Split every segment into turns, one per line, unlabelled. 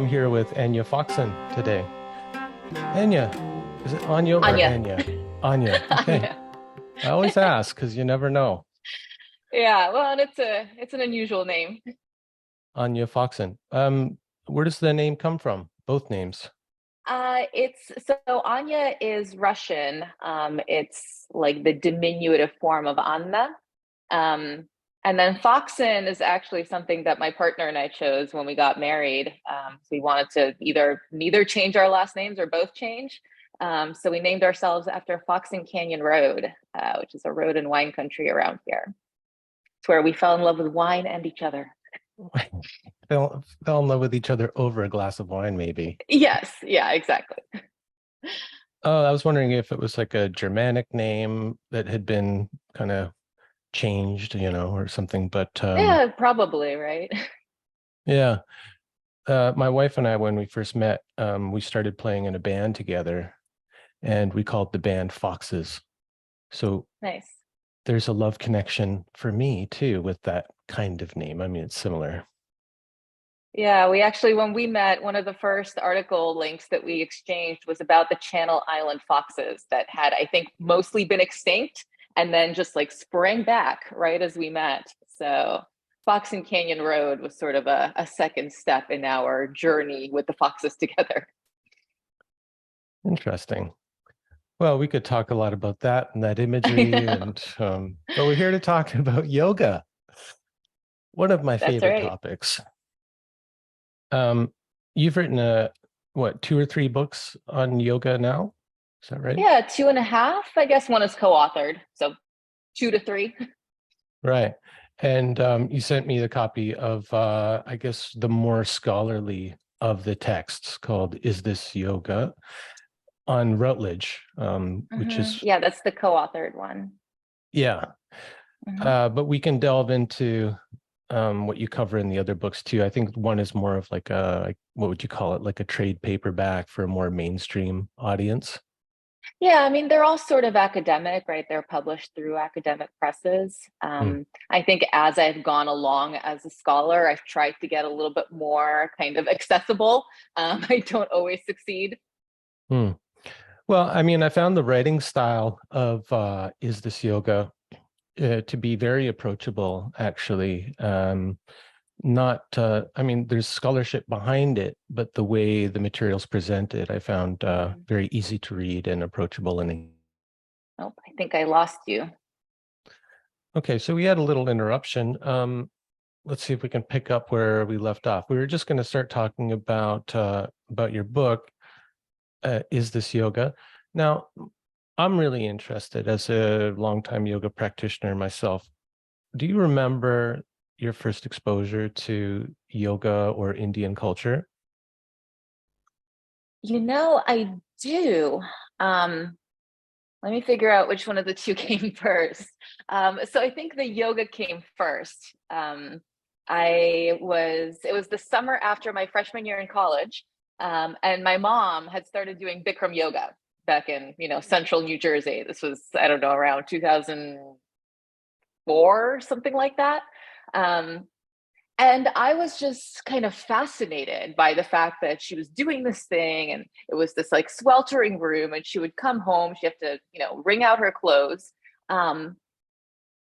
I'm here with Anya Foxen today. Anya, is it Anya or
Anya.
Anya? Anya, okay.
Anya.
I always ask because you never know.
Yeah, well, and it's an unusual name.
Anya Foxen. Where does the name come from? Both names.
It's so Anya is Russian. It's like the diminutive form of Anna. Um, and then Foxen is actually something that my partner and I chose when we got married. So we wanted to either neither change our last names or both change. So we named ourselves after Foxen Canyon Road, which is a road and wine country around here. It's where we fell in love with wine and each other.
Fell in love with each other over a glass of wine, maybe.
Yes, yeah, exactly.
Oh, I was wondering if it was like a Germanic name that had been kind of changed, or something. But
Yeah, probably, right?
yeah, my wife and I, when we first met, we started playing in a band together, and we called the band Foxes. So
Nice.
there's a love connection for me too with that kind of name. I mean, it's similar.
Yeah, we actually, when we met, one of the first article links that we exchanged was about the Channel Island foxes that had, I think, mostly been extinct and then just like sprang back right as we met. So Fox and Canyon Road was sort of a second step in our journey with the foxes together.
Interesting. Well, we could talk a lot about that and that
I
imagery,
know.
and but we're here to talk about yoga, one of my
That's
favorite
right.
topics. Um, you've written what, 2 or 3 books on yoga now? Is that right?
Yeah, two and a half. I guess one is co-authored. So two to three.
Right. And you sent me the copy of, I guess, the more scholarly of the texts called "Is This Yoga?" on Routledge, which is,
Yeah, that's the co-authored one.
yeah.
Mhm.
But we can delve into what you cover in the other books too. I think one is more of like what would you call it? Like a trade paperback for a more mainstream audience.
Yeah, I mean, they're all sort of academic, right? They're published through academic presses.
Hmm.
I think as I've gone along as a scholar, I've tried to get a little bit more kind of accessible. I don't always succeed.
Hmm. Well, I mean, I found the writing style of "Is This Yoga" to be very approachable, actually. Not, I mean, there's scholarship behind it, but the way the material's presented, I found
Mhm.
very easy to read and approachable. And
Oh, I think I lost you.
okay, so we had a little interruption. Let's see if we can pick up where we left off. We were just going to start talking about your book, "Is This Yoga?" Now, I'm really interested as a longtime yoga practitioner myself. Do you remember your first exposure to yoga or Indian culture?
I do. Um, Let me figure out which one of the two came first. So I think the yoga came first. It was the summer after my freshman year in college. And my mom had started doing Bikram yoga back in, central New Jersey. This was, I don't know, around 2004, something like that. Um, and I was just kind of fascinated by the fact that she was doing this thing and it was this like sweltering room and she would come home, she had to, wring out her clothes. Um,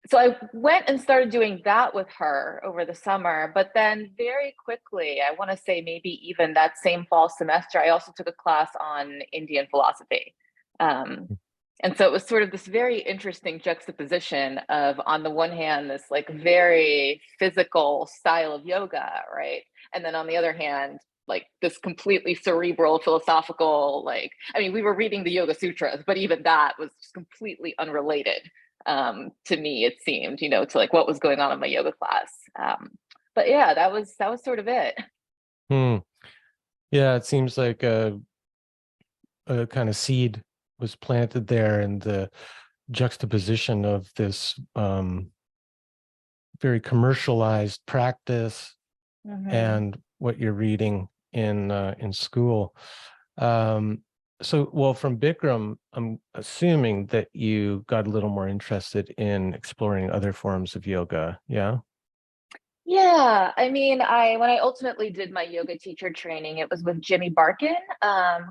so I went and started doing that with her over the summer. But then very quickly, I want to say maybe even that same fall semester, I also took a class on Indian philosophy. Um, and so it was sort of this very interesting juxtaposition of, on the one hand, this like very physical style of yoga, right? And then on the other hand, like this completely cerebral, philosophical, like, I mean, we were reading the Yoga Sutras, but even that was just completely unrelated to me, it seemed, to like what was going on in my yoga class. But yeah, that was sort of it.
Hmm. Yeah, it seems like a kind of seed was planted there, and the juxtaposition of this very commercialized practice
Mm-hmm.
and what you're reading in school. Um, so, well, from Bikram, I'm assuming that you got a little more interested in exploring other forms of yoga. Yeah.
Yeah, I mean, when I ultimately did my yoga teacher training, it was with Jimmy Barkin,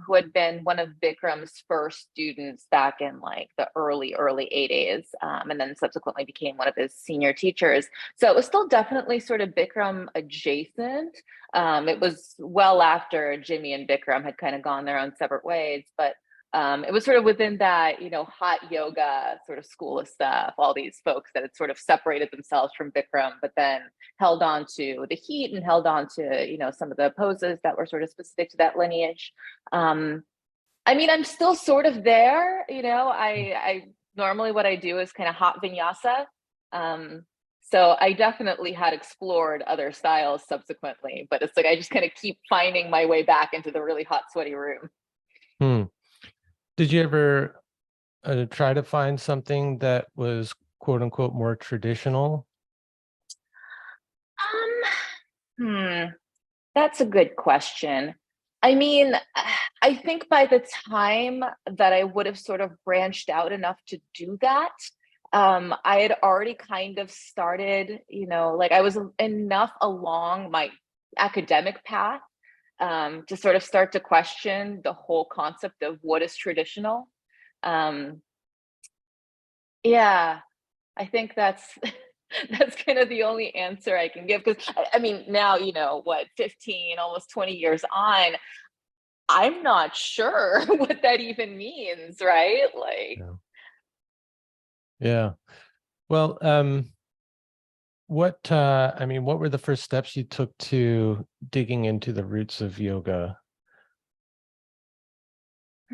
who had been one of Bikram's first students back in like the early 80s, and then subsequently became one of his senior teachers. So it was still definitely sort of Bikram adjacent. It was well after Jimmy and Bikram had kind of gone their own separate ways, but it was sort of within that, hot yoga sort of school of stuff, all these folks that had sort of separated themselves from Bikram, but then held on to the heat and held on to, some of the poses that were sort of specific to that lineage. I mean, I'm still sort of there, I normally what I do is kind of hot vinyasa. So I definitely had explored other styles subsequently, but it's like I just kind of keep finding my way back into the really hot, sweaty room.
Hmm. Did you ever try to find something that was quote unquote more traditional?
Hmm. That's a good question. I mean, I think by the time that I would have sort of branched out enough to do that, I had already kind of started, like I was enough along my academic path to sort of start to question the whole concept of what is traditional. Um, yeah, I think that's that's kind of the only answer I can give because I mean now 15 almost 20 years on I'm not sure what that even means, right? Like,
Yeah. Yeah. Well, what were the first steps you took to digging into the roots of yoga,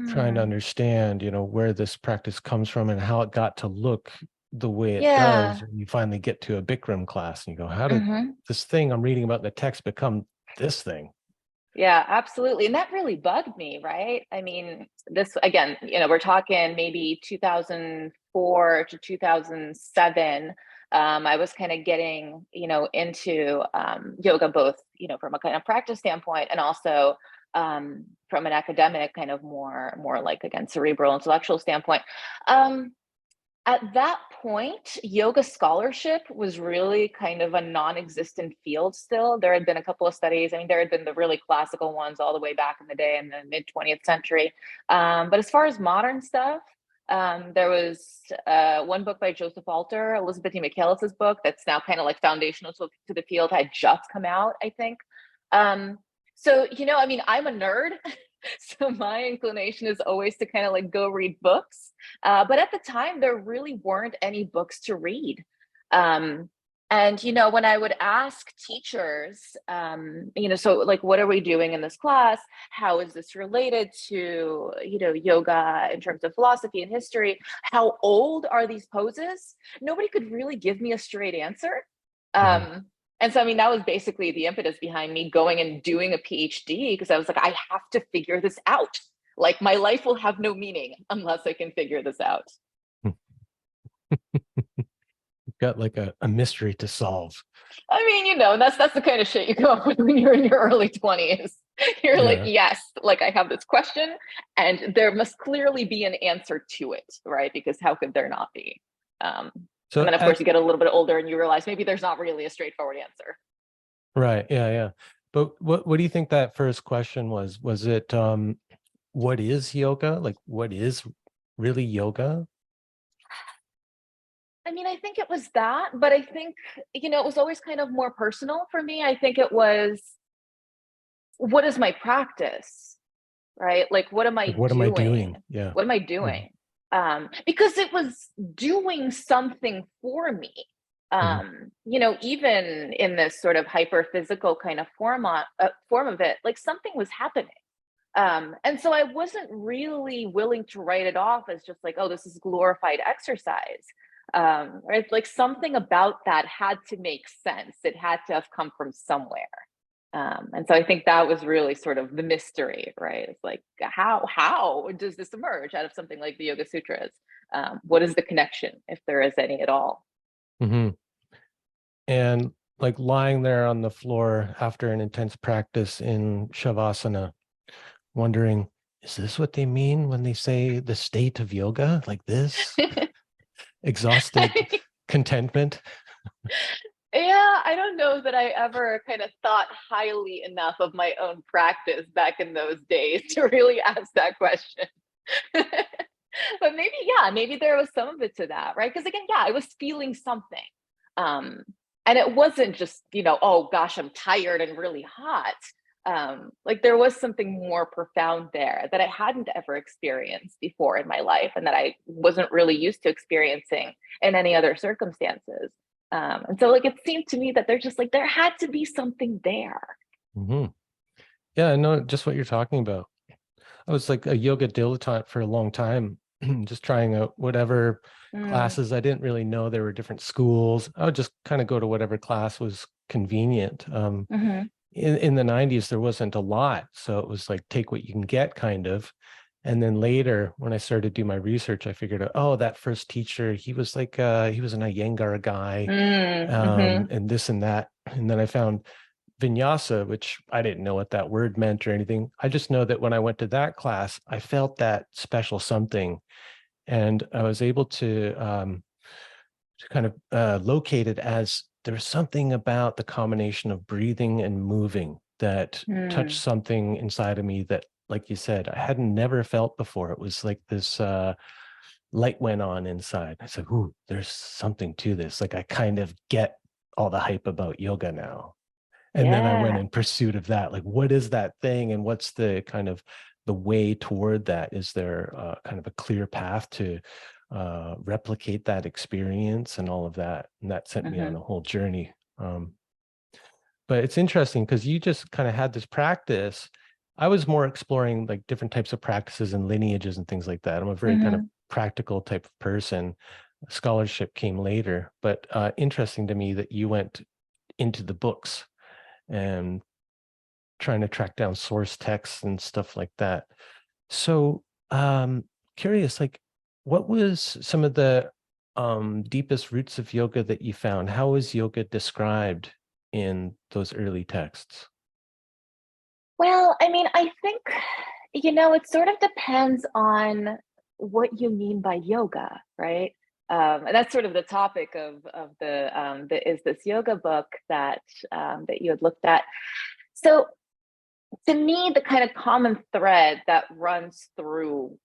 trying to
hmm,
understand, where this practice comes from and how it got to look the way it does?
yeah.
And you finally get to a Bikram class and you go, how did
Hmm.
this thing I'm reading about in the text become this thing?
Yeah, absolutely. And that really bugged me, right? I mean, this again, we're talking maybe 2004 to 2007. I was kind of getting, into yoga, both, from a kind of practice standpoint and also from an academic kind of more like again cerebral intellectual standpoint. Um, At that point, yoga scholarship was really kind of a non-existent field still. There had been a couple of studies. I mean, there had been the really classical ones all the way back in the day in the mid 20th century. But as far as modern stuff, there was one book by Joseph Alter, Elizabeth E. Michaelis's book, that's now kind of like foundational to the field, had just come out, I think. So, I mean, I'm a nerd. So my inclination is always to kind of like go read books. But at the time, there really weren't any books to read. Um, and, when I would ask teachers, so like, what are we doing in this class? How is this related to, yoga in terms of philosophy and history? How old are these poses? Nobody could really give me a straight answer.
Mhm.
Um, and so, I mean, that was basically the impetus behind me going and doing a PhD because I was like, I have to figure this out. Like, my life will have no meaning unless I can figure this out.
Got like a mystery to solve.
I mean, that's the kind of shit you come up with when you're in your early 20s. You're like,
Yeah.
yes, like I have this question, and there must clearly be an answer to it, right? Because how could there not be? Um, and
So
then, of course, you get a little bit older and you realize maybe there's not really a straightforward answer.
right. Yeah, yeah. But what do you think that first question was? Was it what is yoga? Like what is really yoga?
I mean, I think it was that, but I think, it was always kind of more personal for me. I think it was, what is my practice? Right? Like, what am
Like
I
what am I
doing?
doing? Yeah.
What am I
Mhm.
doing? Because it was doing something for me.
Mhm.
Even in this sort of hyper physical kind of form of it, like something was happening. And so I wasn't really willing to write it off as just like, oh, this is glorified exercise. Right? Like something about that had to make sense. It had to have come from somewhere. And so I think that was really sort of the mystery, right? It's like how does this emerge out of something like the Yoga Sutras? What is the connection, if there is any at all?
Mhm. And like lying there on the floor after an intense practice in Shavasana, wondering, is this what they mean when they say the state of yoga? Like this? Exhausted contentment?
Yeah, I don't know that I ever kind of thought highly enough of my own practice back in those days to really ask that question. But maybe, yeah, maybe there was some of it to that, right? Because again, yeah, I was feeling something. Um, and it wasn't just, oh gosh, I'm tired and really hot. Like there was something more profound there that I hadn't ever experienced before in my life and that I wasn't really used to experiencing in any other circumstances. And so like it seemed to me that there's just like there had to be something there.
Hmm. Yeah, I know just what you're talking about. I was like a yoga dilettante for a long time, just trying out whatever
Mm,
classes. I didn't really know there were different schools. I would just kind of go to whatever class was convenient.
hmm.
In the 90s, there wasn't a lot. So it was like take what you can get kind of. And then later, when I started to do my research, I figured out, oh, that first teacher, he was like, he was an Iyengar guy,
Mm, hmm.
and this and that. And then I found vinyasa, which I didn't know what that word meant or anything. I just know that when I went to that class, I felt that special something, and I was able to kind of locate it as there's something about the combination of breathing and moving that touched
Mm,
something inside of me that, like you said, I hadn't never felt before. It was like this light went on inside. I said, "Ooh, there's something to this. Like I kind of get all the hype about yoga now." And then I went
yeah.
in pursuit of that. Like, what is that thing, and what's the kind of the way toward that? Is there kind of a clear path to replicate that experience and all of that? And that sent me on
Hmm.
a whole journey. But it's interesting because you just kind of had this practice. I was more exploring like different types of practices and lineages and things like that. I'm a very kind of
Hmm.
practical type of person. Scholarship came later, but interesting to me that you went into the books and trying to track down source texts and stuff like that. So, curious, like, what was some of the deepest roots of yoga that you found? How was yoga described in those early texts?
Well, I mean, I think, it sort of depends on what you mean by yoga, right? And that's sort of the topic of the Is This Yoga book that you had looked at. So to me, the kind of common thread that runs through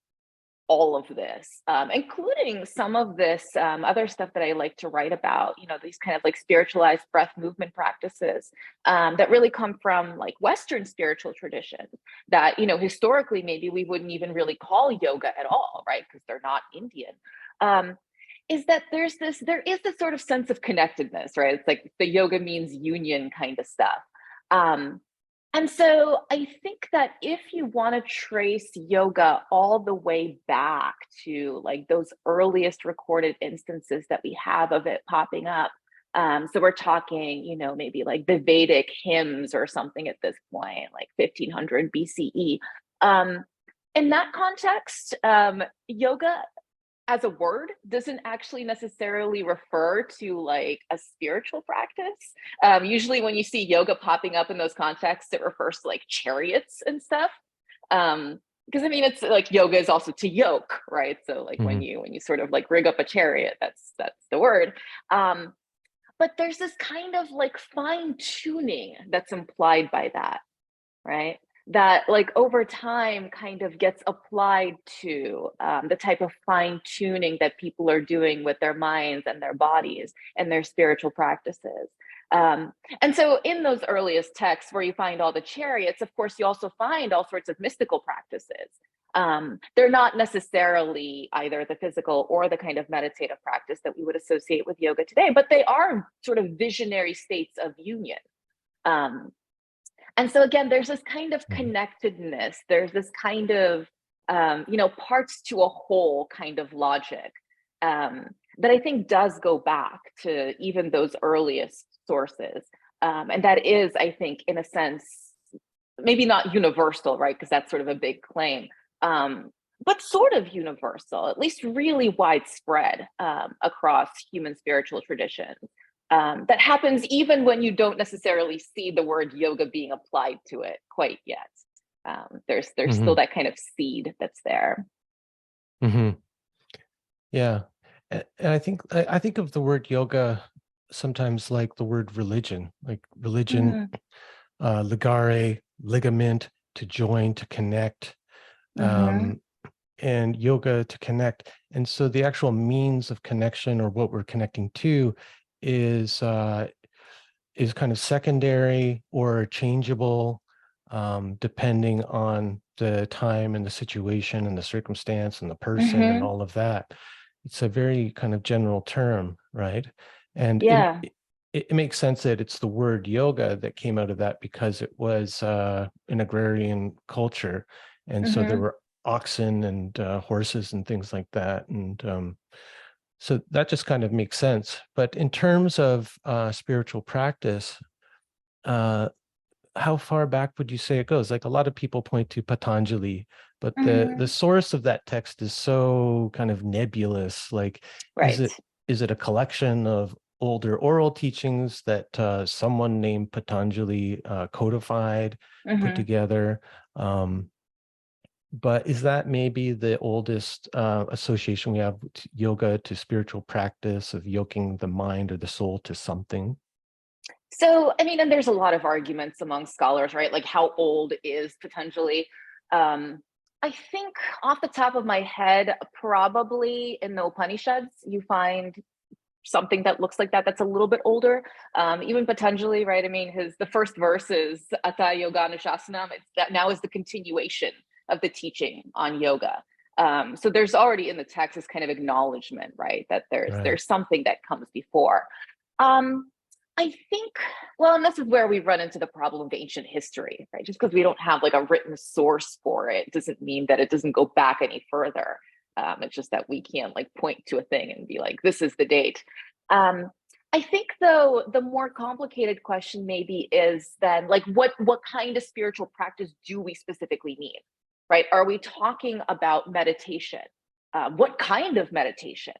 all of this, including some of this other stuff that I like to write about, these kind of like spiritualized breath movement practices that really come from like Western spiritual traditions that, historically, maybe we wouldn't even really call yoga at all, right? Because they're not Indian. Um, is that there is this sort of sense of connectedness, right? It's like the yoga means union kind of stuff. Um, and so I think that if you want to trace yoga all the way back to like those earliest recorded instances that we have of it popping up, so we're talking, maybe like the Vedic hymns or something at this point, like 1500 BCE. Um, in that context, yoga as a word doesn't actually necessarily refer to like a spiritual practice. Usually, when you see yoga popping up in those contexts, it refers to like chariots and stuff. Because I mean, it's like yoga is also to yoke, right? So like when
Mhm.
you sort of like rig up a chariot, that's the word. Um, but there's this kind of like fine tuning that's implied by that, right? That like over time kind of gets applied to the type of fine tuning that people are doing with their minds and their bodies and their spiritual practices. Um, and so in those earliest texts where you find all the chariots, of course, you also find all sorts of mystical practices. They're not necessarily either the physical or the kind of meditative practice that we would associate with yoga today, but they are sort of visionary states of union. Um, and so again, there's this kind of
Mhm.
connectedness. There's this kind of parts to a whole kind of logic um, that I think does go back to even those earliest sources. And that is, I think, in a sense, maybe not universal, right? Because that's sort of a big claim, but sort of universal, at least really widespread across human spiritual traditions. That happens even when you don't necessarily see the word yoga being applied to it quite yet. There's still
Mhm.
that kind of seed that's there.
Mhm. Yeah. And I think of the word yoga. sometimes like the word religion, like religion,
Mm-hmm.
ligare, ligament, to join, to connect,
Mm-hmm.
and yoga to connect. And so the actual means of connection, or what we're connecting to, is kind of secondary or changeable, depending on the time and the situation and the circumstance and the person and
Mm-hmm.
all of that. It's a very kind of general term, right? And
Yeah.
it makes sense that it's the word yoga that came out of that, because it was an agrarian culture. And so there
Mm-hmm.
were oxen and horses and things like that. And so that just kind of makes sense. But in terms of spiritual practice, uh, how far back would you say it goes? Like, a lot of people point to Patanjali, but the
Mm-hmm.
source of that text is so kind of nebulous. Like, is
Right.
it a collection of older oral teachings that someone named Patanjali codified, put
Mm-hmm.
together? But is that maybe the oldest association we have with yoga, to spiritual practice of yoking the mind or the soul to something?
So, I mean, and there's a lot of arguments among scholars, right? Like, how old is potentially? Um, I think off the top of my head, probably in the Upanishads, you find something that looks like that, that's a little bit older. Even Patanjali, right? I mean, the first verse is Atha Yoga Nushasanam. It's that now is the continuation of the teaching on yoga. So there's already in the text this kind of acknowledgement, right? That
Right.
there's something that comes before. Um, I think, well, and this is where we run into the problem of ancient history, right? Just because we don't have like a written source for it doesn't mean that it doesn't go back any further. It's just that we can't like point to a thing and be like, this is the date. Um, I think though the more complicated question maybe is then like what kind of spiritual practice do we specifically mean, right? Are we talking about meditation? What kind of meditation?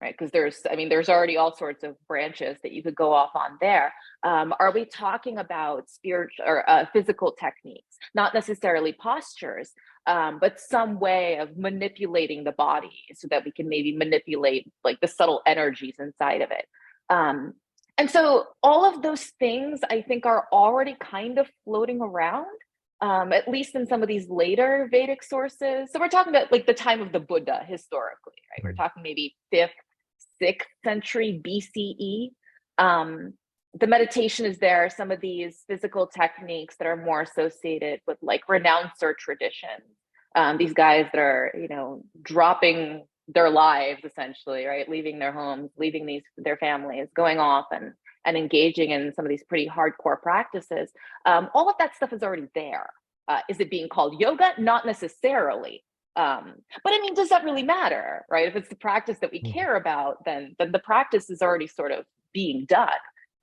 Right, because there's already all sorts of branches that you could go off on there. Are we talking about spiritual or physical techniques, not necessarily postures, but some way of manipulating the body so that we can maybe manipulate like the subtle energies inside of it? um, and so all of those things I think are already kind of floating around, at least in some of these later Vedic sources. So we're talking about like the time of the Buddha historically, right? We're talking maybe 5th, 6th century BCE. The meditation is there, some of these physical techniques that are more associated with like renouncer traditions. These guys that are, dropping their lives essentially, right? Leaving their homes, leaving their families, going off and engaging in some of these pretty hardcore practices. All of that stuff is already there. Is it being called yoga? Not necessarily. But I mean, does that really matter, right? If it's the practice that we care about, then the practice is already sort of being done.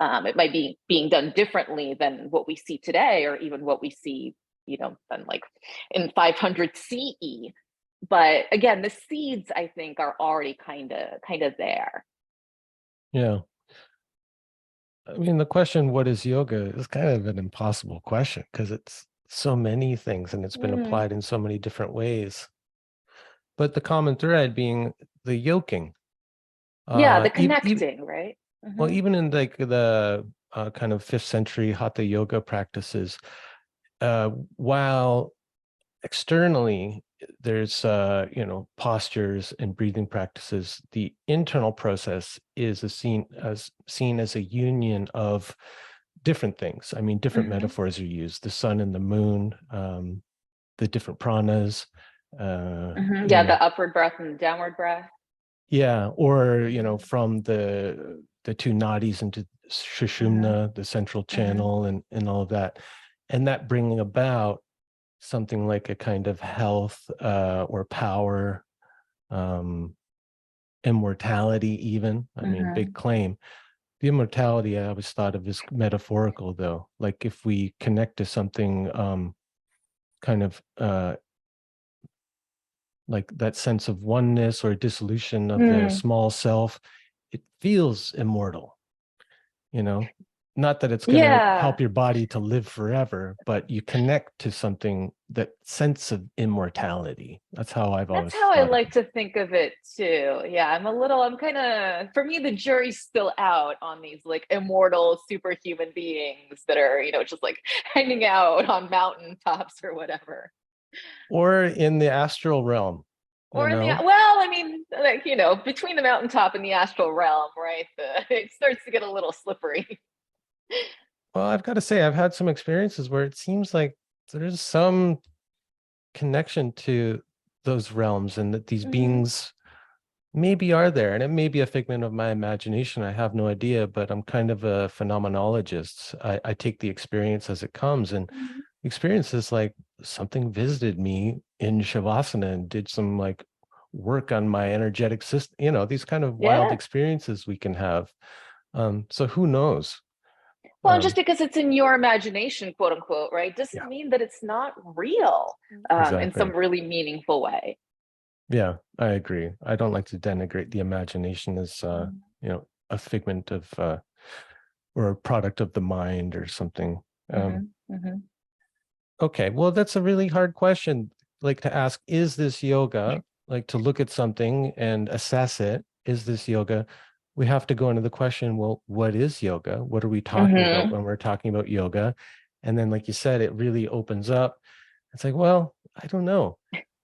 It might be being done differently than what we see today, or even what we see, than like in 500 CE. But again, the seeds I think are already kind of there.
Yeah. I mean, the question, what is yoga, is kind of an impossible question, because it's so many things and it's been
Mm.
applied in so many different ways. But the common thread being the yoking.
Yeah, the
Even
connecting, right?
well,
Hmm.
even in like the kind of 5th century hatha yoga practices, while externally there's postures and breathing practices, the internal process is seen as a union of different things. I mean, different
Hmm.
metaphors are used: the sun and the moon, the different pranas,
Hmm.
you
Yeah,
know
the upward breath and the downward breath.
yeah, or
Hmm.
from the two nadis into
Hmm.
Sushumna, the central
Hmm.
channel, and all of that, and that bringing about something like a kind of health, or power, um, immortality, even. I mean, big
Hmm.
claim. The immortality I always thought of as metaphorical, though. Like, if we connect to something, kind of like that sense of oneness or dissolution of the
Hmm.
small self, it feels immortal, you know? not that it's going to
Yeah.
help your body to live forever, but you connect to something, that sense of immortality. That's how I've
That's
always
how I
thought of
like
it.
to think of it too. Yeah, I'm kind of, for me, the jury's still out on these like immortal superhuman beings that are, just like hanging out on mountaintops or whatever.
Or in the astral realm, you
Or in the,
know?
well, I mean, like, between the mountaintop and the astral realm, right? It starts to get a little slippery.
Well, I've got to say, I've had some experiences where it seems like there's some connection to those realms, and that these
Hmm.
beings maybe are there. And it may be a figment of my imagination. I have no idea, but I'm kind of a phenomenologist. I take the experience as it comes. And
Hmm.
experience is like something visited me in Shavasana and did some like work on my energetic system, these kind of wild
Yeah.
experiences we can have. So who knows?
Well, and just
Um,
because it's in your imagination, quote unquote, right, doesn't
yeah,
mean that it's not real in
exactly.
some really meaningful way.
Yeah, I agree. I don't like to denigrate the imagination as
Mhm.
a figment of or a product of the mind or something. Um,
Hmm. Hmm.
okay, well, that's a really hard question. Like to ask, is this yoga? Like to look at something and assess it. Is this yoga? We have to go into the question, well, what is yoga? What are we talking about
Hmm.
when we're talking about yoga? And then, like you said, it really opens up. It's like, well, I don't know.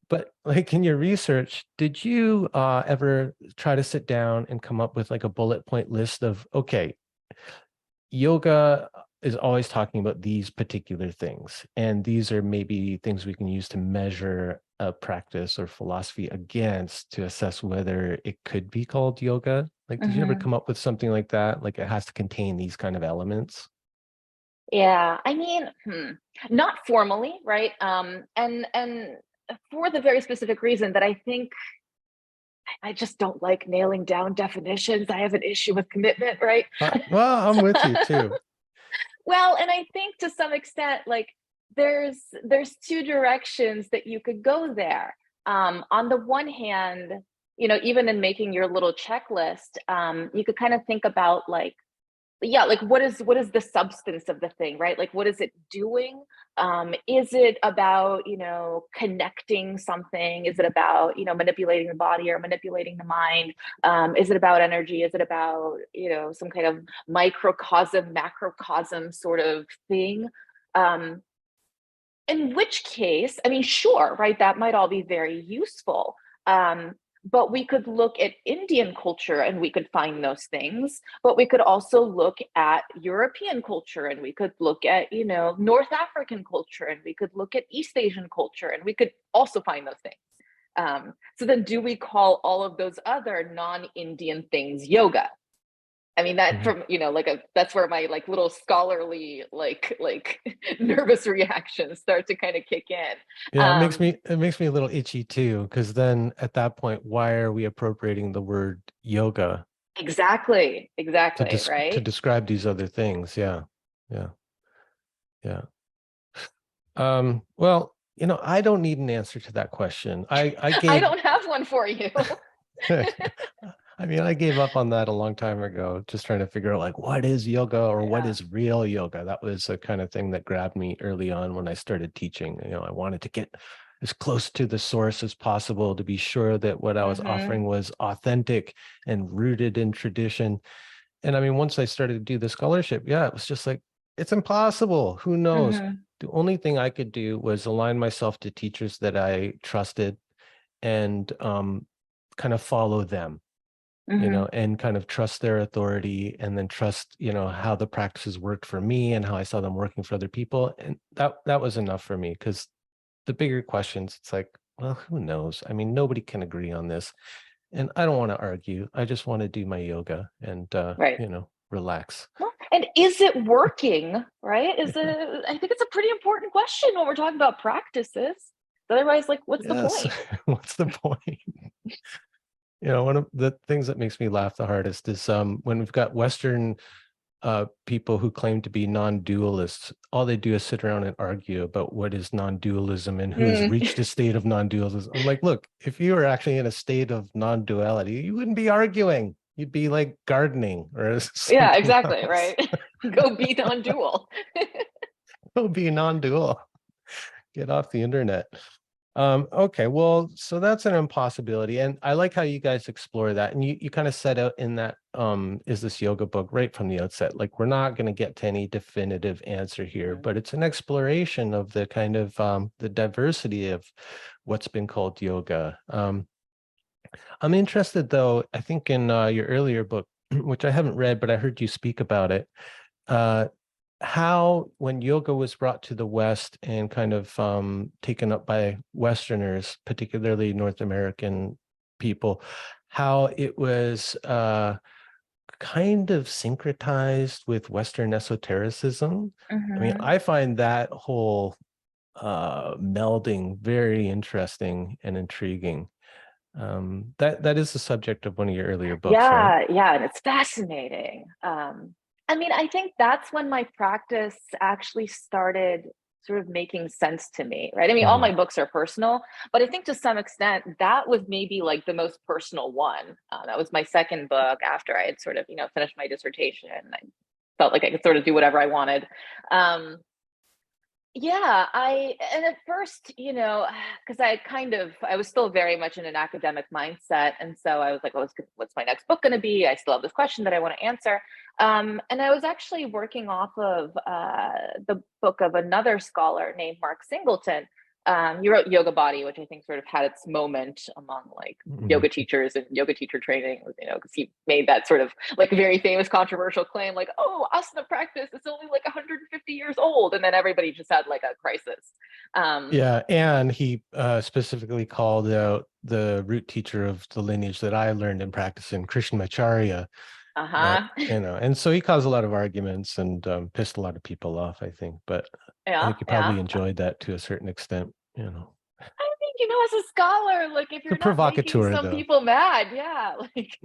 But like in your research, did you ever try to sit down and come up with like a bullet point list of, okay, yoga is always talking about these particular things, and these are maybe things we can use to measure a practice or philosophy against to assess whether it could be called yoga? Like, did you ever
Hmm.
come up with something like that? Like it has to contain these kind of elements?
Yeah, I mean, not formally, right? And for the very specific reason that I think I just don't like nailing down definitions. I have an issue with commitment, right?
Well, I'm with you too.
Well, and I think to some extent, like there's two directions that you could go there. On the one hand, even in making your little checklist, you could kind of think about like, yeah, like what is the substance of the thing, right? Like what is it doing? Is it about connecting something? Is it about manipulating the body or manipulating the mind? Is it about energy? Is it about some kind of microcosm macrocosm sort of thing? um, in which case, I mean, sure, right, that might all be very useful. But we could look at Indian culture and we could find those things. But we could also look at European culture and we could look at, North African culture and we could look at East Asian culture and we could also find those things. So then do we call all of those other non-Indian things yoga? I mean that
Mhm.
from that's where my like little scholarly like nervous reactions start to kind of kick in.
Yeah,
Um,
it makes me a little itchy too, because then at that point, why are we appropriating the word yoga
exactly,
to
right?
describe these other things? Yeah, yeah, yeah. Well, I don't need an answer to that question. I
I
gave
don't have one for you.
I mean, I gave up on that a long time ago, just trying to figure out like what is yoga or what
Yeah.
is real yoga. That was the kind of thing that grabbed me early on when I started teaching. I wanted to get as close to the source as possible to be sure that what I was
Mm-hmm.
offering was authentic and rooted in tradition. And I mean, once I started to do the scholarship, yeah, it was just like, it's impossible. Who knows?
Mm-hmm.
The only thing I could do was align myself to teachers that I trusted and kind of follow them,
Mm-hmm.
and kind of trust their authority, and then trust, how the practices worked for me and how I saw them working for other people. And that was enough for me, because the bigger questions, it's like, well, who knows? I mean, nobody can agree on this. And I don't want to argue. I just want to do my yoga and
Right.
relax.
Well, and is it working? Right? Is
Yeah.
it? I think it's a pretty important question when we're talking about practices. Otherwise, like, what's the
Yes.
point?
What's the point? One of the things that makes me laugh the hardest is when we've got Western people who claim to be non-dualists. All they do is sit around and argue about what is non-dualism and who has
Mm.
reached a state of non-dualism. I'm like, look, if you were actually in a state of non-duality, you wouldn't be arguing. You'd be like gardening or
Yeah,
something
exactly,
else.
right? Go be non-dual.
It'll be non-dual. Get off the internet. Okay, well, so that's an impossibility. And I like how you guys explore that. And you kind of set out in that is this yoga book right from the outset. Like we're not going to get to any definitive answer here,
Mhm.
but it's an exploration of the kind of the diversity of what's been called yoga. I'm interested though, I think in your earlier book, which I haven't read, but I heard you speak about it. Uh, how when yoga was brought to the West and kind of taken up by Westerners, particularly North American people, how it was kind of syncretized with Western esotericism. I mean,
Mhm.
I find that whole melding very interesting and intriguing. That is the subject of one of your earlier books, right?
Yeah, yeah, and it's fascinating. I mean, I think that's when my practice actually started sort of making sense to me, right? I mean, all
Mhm.
my books are personal, but I think to some extent that was maybe like the most personal one. That was my second book after I had sort of, finished my dissertation. I felt like I could sort of do whatever I wanted. Um, yeah, and at first, because I was still very much in an academic mindset. And so I was like, what's my next book going to be? I still have this question that I want to answer. And I was actually working off of the book of another scholar named Mark Singleton. He wrote Yoga Body, which I think sort of had its moment among like
Mhm.
yoga teachers and yoga teacher training, because he made that sort of like very famous controversial claim, like, oh, asana practice is only like 150 years old. And then everybody just had like a crisis. Um,
Yeah, and he specifically called out the root teacher of the lineage that I learned and practiced in, Krishnamacharya.
uh-huh.
And so he caused a lot of arguments and pissed a lot of people off, I think. But I
Yeah,
think he
yeah.
probably enjoyed that to a certain extent.
I think, as a scholar, like if
The
you're not making
provocateur,
some
though,
people mad, yeah, like,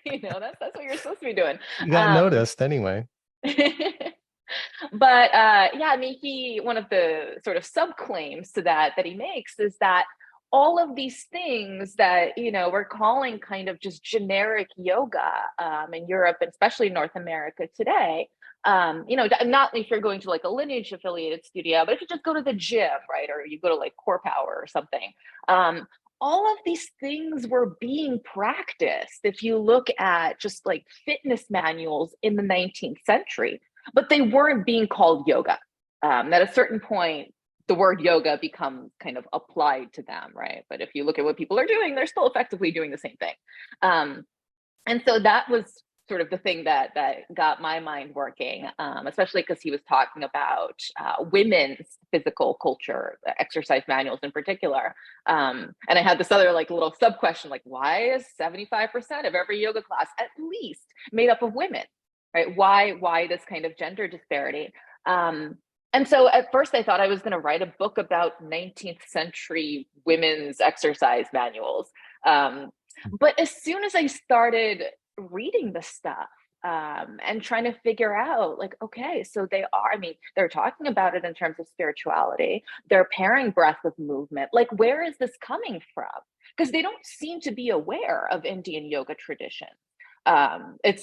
that's what you're supposed to be doing.
you got
Um,
noticed anyway.
But yeah, I mean, one of the sort of subclaims to that he makes is that all of these things that we're calling kind of just generic yoga in Europe, and especially North America today. Not if you're going to like a lineage affiliated studio, but if you just go to the gym, right, or you go to like Core Power or something. Um, all of these things were being practiced. If you look at just like fitness manuals in the 19th century, but they weren't being called yoga. At a certain point, the word yoga becomes kind of applied to them, right? But if you look at what people are doing, they're still effectively doing the same thing. Um, and so that was sort of the thing that got my mind working, especially because he was talking about women's physical culture, exercise manuals in particular. And I had this other like little sub question, like why is 75% of every yoga class at least made up of women? Right? Why this kind of gender disparity? Um, and so at first I thought I was going to write a book about 19th century women's exercise manuals. Um, but as soon as I started reading the stuff and trying to figure out, like, okay, so they're talking about it in terms of spirituality. They're pairing breath with movement. Like, where is this coming from? Because they don't seem to be aware of Indian yoga tradition.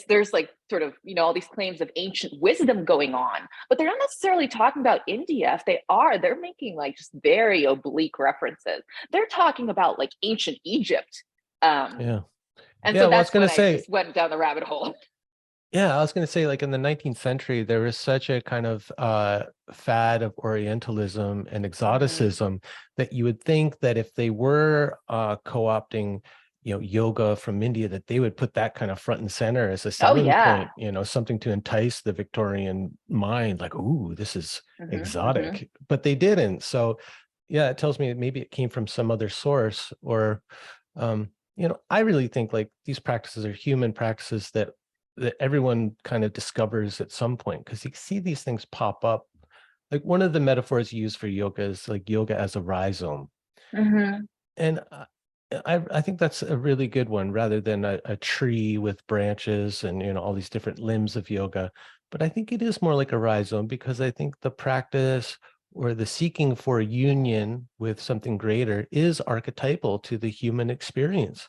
There's like sort of all these claims of ancient wisdom going on, but they're not necessarily talking about India. If they are, they're making like just very oblique references. They're talking about like ancient Egypt. um,
Yeah.
and
Yeah.
so
Well, I was
that's
going
when
to
I
say,
just went down the rabbit hole.
yeah, I was going to say, like in the 19th century, there was such a kind of fad of Orientalism and
Mm-hmm.
exoticism that you would think that if they were co-opting, yoga from India, that they would put that kind of front and center as a
Oh
selling
yeah.
point, something to entice the Victorian mind, like, ooh, this is
Mm-hmm. Mm-hmm.
exotic. But they didn't. So, yeah, it tells me that maybe it came from some other source, or, I really think like these practices are human practices that everyone kind of discovers at some point, because you see these things pop up. Like one of the metaphors used for yoga is like yoga as a rhizome.
Mm-hmm.
And I think that's a really good one, rather than a tree with branches and all these different limbs of yoga. But I think it is more like a rhizome, because I think the practice or the seeking for union with something greater is archetypal to the human experience.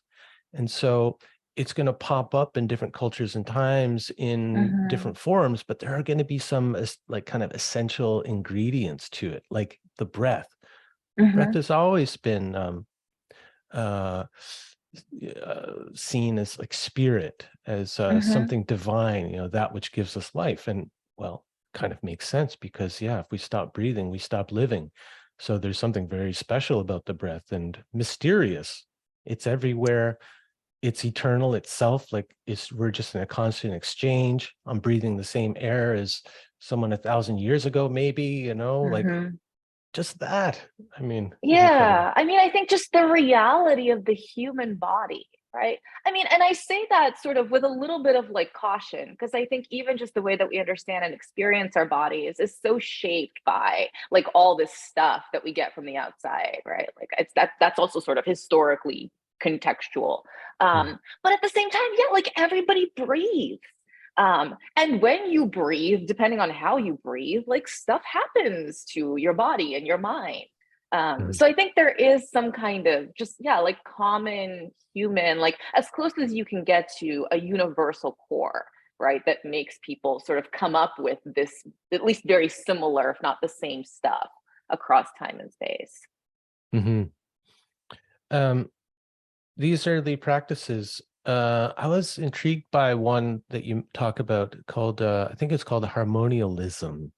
And so it's going to pop up in different cultures and times in
Mm-hmm.
different forms, but there are going to be some like kind of essential ingredients to it, like the breath. Breath
Mm-hmm.
has always been uh, seen as like spirit, as
Mm-hmm.
something divine, that which gives us life. And well, kind of makes sense because, yeah, if we stop breathing, we stop living. So there's something very special about the breath and mysterious. It's everywhere. It's eternal itself. Like we're just in a constant exchange. I'm breathing the same air as someone 1,000 years ago, maybe, like
Mm-hmm.
just that. I mean, is incredible.
Yeah, I mean, I think just the reality of the human body, right? I mean, and I say that sort of with a little bit of like caution, because I think even just the way that we understand and experience our bodies is so shaped by like all this stuff that we get from the outside, right? Like that's also sort of historically contextual.
Mm.
But at the same time, yeah, like everybody breathes. And when you breathe, depending on how you breathe, like stuff happens to your body and your mind.
Mhm.
So I think there is some kind of just, yeah, like common human, like as close as you can get to a universal core, right? That makes people sort of come up with this, at least very similar, if not the same stuff across time and space.
Mhm. Um, these early practices, I was intrigued by one that you talk about called, I think it's called harmonialism,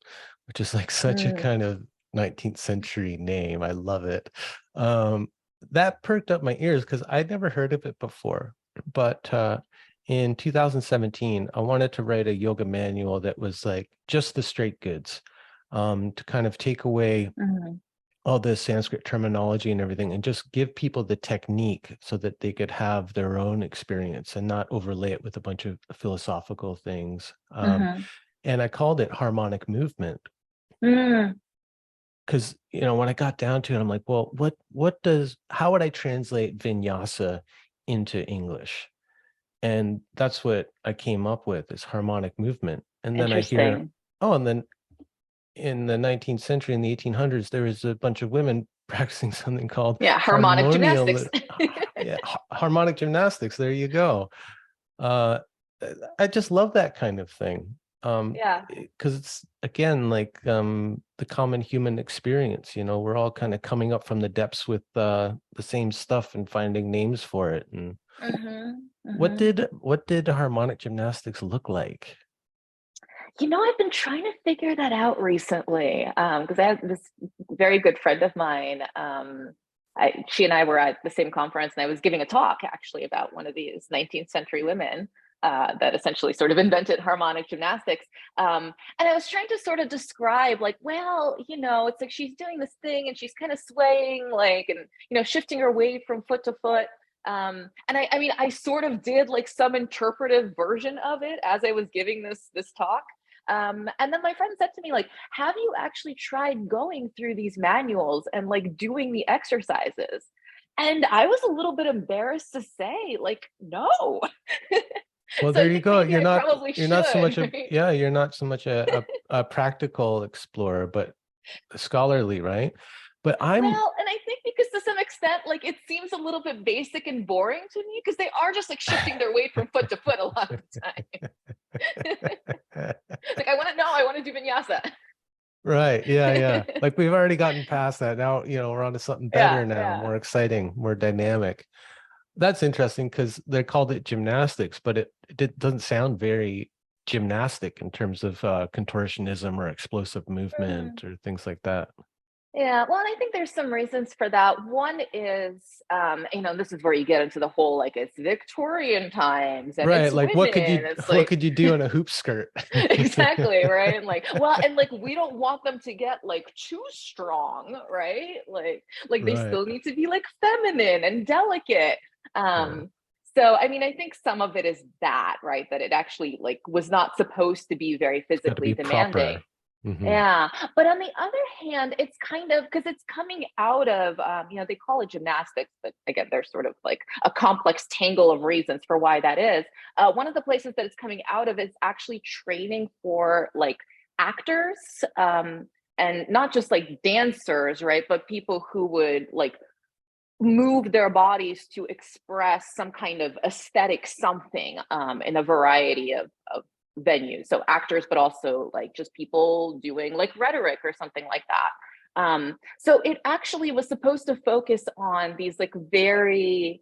which is like such a
Mm,
kind of 19th century name. I love it. Um, that perked up my ears because I'd never heard of it before. But in 2017, I wanted to write a yoga manual that was like just the straight goods, to kind of take away
mm,
all the Sanskrit terminology and everything and just give people the technique so that they could have their own experience and not overlay it with a bunch of philosophical things.
mm,
And I called it harmonic movement
mm.
because, when I got down to it, I'm like, well, how would I translate vinyasa into English? And that's what I came up with, is harmonic movement. And then I hear,
Interesting.
oh, and then in the 19th century, in the 1800s, there was a bunch of women practicing something called
Yeah, harmonic
harmonial,
gymnastics.
yeah, harmonic gymnastics. There you go. Uh, I just love that kind of thing.
Yeah.
Because it's again like the common human experience. We're all kind of coming up from the depths with the same stuff and finding names for it. And
Hmm.
what
Hmm.
did what did harmonic gymnastics look like?
I've been trying to figure that out recently because I have this very good friend of mine. She and I were at the same conference, and I was giving a talk actually about one of these 19th century women that essentially sort of invented harmonic gymnastics. And I was trying to sort of describe, like, well, it's like she's doing this thing and she's kind of swaying, like, and, shifting her weight from foot to foot. And I mean, I sort of did like some interpretive version of it as I was giving this talk. And then my friend said to me, like, have you actually tried going through these manuals and like doing the exercises? And I was a little bit embarrassed to say, like, no.
Well,
So I
there you
think
go.
maybe
You're
I
not
probably
you're not so much
should,
a
right?
yeah, you're not so much a practical explorer, but scholarly, right? But I'm
Well, and I think because to some extent, like it seems a little bit basic and boring to me because they are just like shifting their weight from foot to foot a lot of the time. Like I want to do vinyasa.
right. Yeah, yeah. Like we've already gotten past that. Now, we're on to something
Yeah,
better now,
yeah.
more exciting, more dynamic. That's interesting because they called it gymnastics, but it doesn't sound very gymnastic in terms of contortionism or explosive movement
Mhm.
or things like that.
Yeah, well, and I think there's some reasons for that. One is, this is where you get into the whole like it's Victorian times and
Right.
it's
Like
women. It's
what
like
could you do in a hoop skirt?
exactly right, and like, well, and like we don't want them to get like too strong, right? Like they
Right.
still need to be like feminine and delicate.
Yeah.
Um, so I mean, I think some of it is that, right? That it actually like was not supposed to be very
It's got to
physically
be
demanding.
proper. Hmm.
Yeah, but on the other hand, it's kind of because it's coming out of, they call it gymnastics, but again, there's sort of like a complex tangle of reasons for why that is. One of the places that it's coming out of is actually training for like actors, and not just like dancers, right? But people who would like move their bodies to express some kind of aesthetic something in a variety of venues. So actors, but also like just people doing like rhetoric or something like that. So it actually was supposed to focus on these like very,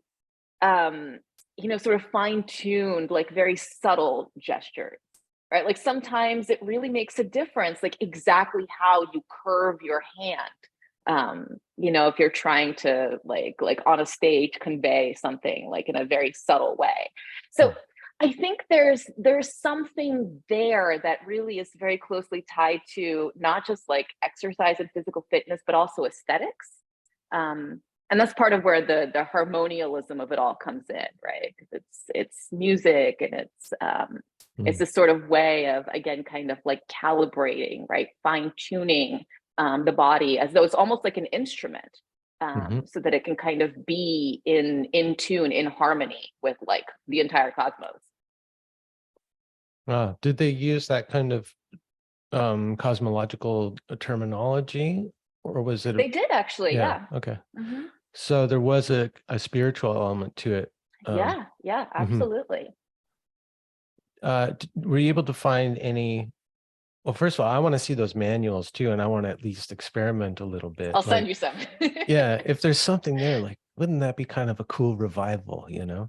sort of fine-tuned, like very subtle gestures, right? Like sometimes it really makes a difference, like exactly how you curve your hand. If you're trying to like on a stage convey something like in a very subtle way. So I think there's something there that really is very closely tied to not just like exercise and physical fitness, but also aesthetics. And that's part of where the harmonialism of it all comes in, right? Because it's music, and it's this sort of way of, again, kind of like calibrating, right? Fine tuning the body as though it's almost like an instrument, so that it can kind of be in tune, in harmony with like the entire cosmos.
Did they use that kind of cosmological terminology, or was it?
They did actually,
yeah.
yeah.
Okay.
Mm-hmm.
So there was a spiritual element to it.
Yeah, absolutely.
Were you able to find any? Well, first of all, I want to see those manuals too, and I want to at least experiment a little bit.
I'll send you some.
Yeah, if there's something there, like, wouldn't that be kind of a cool revival,
Yeah.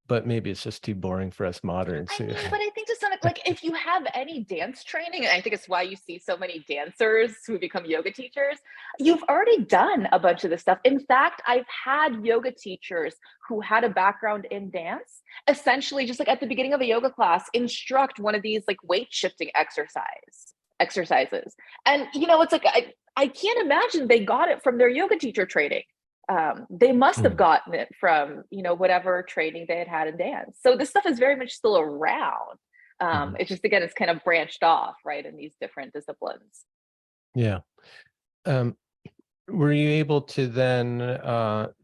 But maybe it's just too boring for us moderns.
I mean, but I think to some, like if you have any dance training, and I think it's why you see so many dancers who become yoga teachers, you've already done a bunch of this stuff. In fact, I've had yoga teachers who had a background in dance, essentially just like at the beginning of a yoga class, instruct one of these like weight shifting exercises. And it's like I can't imagine they got it from their yoga teacher training. They must have gotten it from whatever training they had in dance. So this stuff is very much still around. It's just, again, it's kind of branched off, right, in these different disciplines.
Yeah. Were you able to then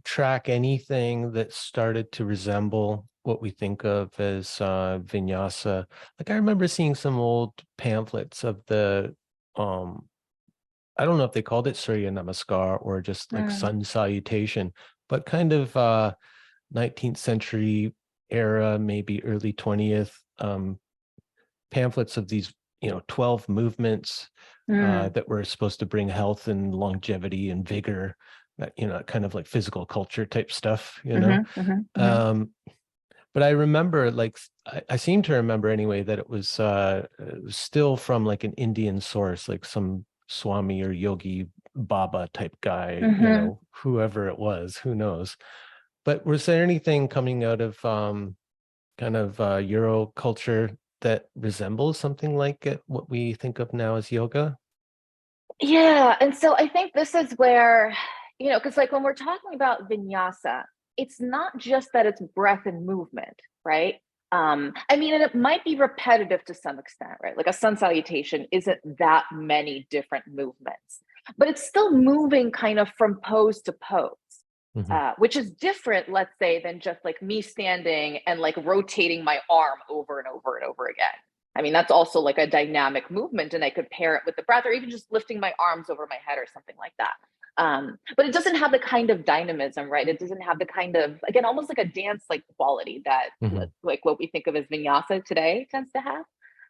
track anything that started to resemble what we think of as vinyasa? Like I remember seeing some old pamphlets of the I don't know if they called it Surya Namaskar or just like sun salutation, but kind of 19th century era, maybe early 20th, pamphlets of these 12 movements that were supposed to bring health and longevity and vigor, that kind of like physical culture type stuff. But I remember, like, I seem to remember anyway that it was still from like an Indian source, like some Swami or Yogi Baba type guy, whoever it was, who knows. But was there anything coming out of kind of Euro culture that resembles something like what we think of now as yoga?
Yeah. And so I think this is where, because like when we're talking about vinyasa, it's not just that it's breath and movement, right? I mean, and it might be repetitive to some extent, right? Like a sun salutation isn't that many different movements, but it's still moving kind of from pose to pose, which is different, let's say, than just like me standing and like rotating my arm over and over and over again. I mean, that's also like a dynamic movement, and I could pair it with the breath, or even just lifting my arms over my head or something like that. But it doesn't have the kind of dynamism, right? It doesn't have the kind of, again, almost like a dance-like quality that like what we think of as vinyasa today tends to have.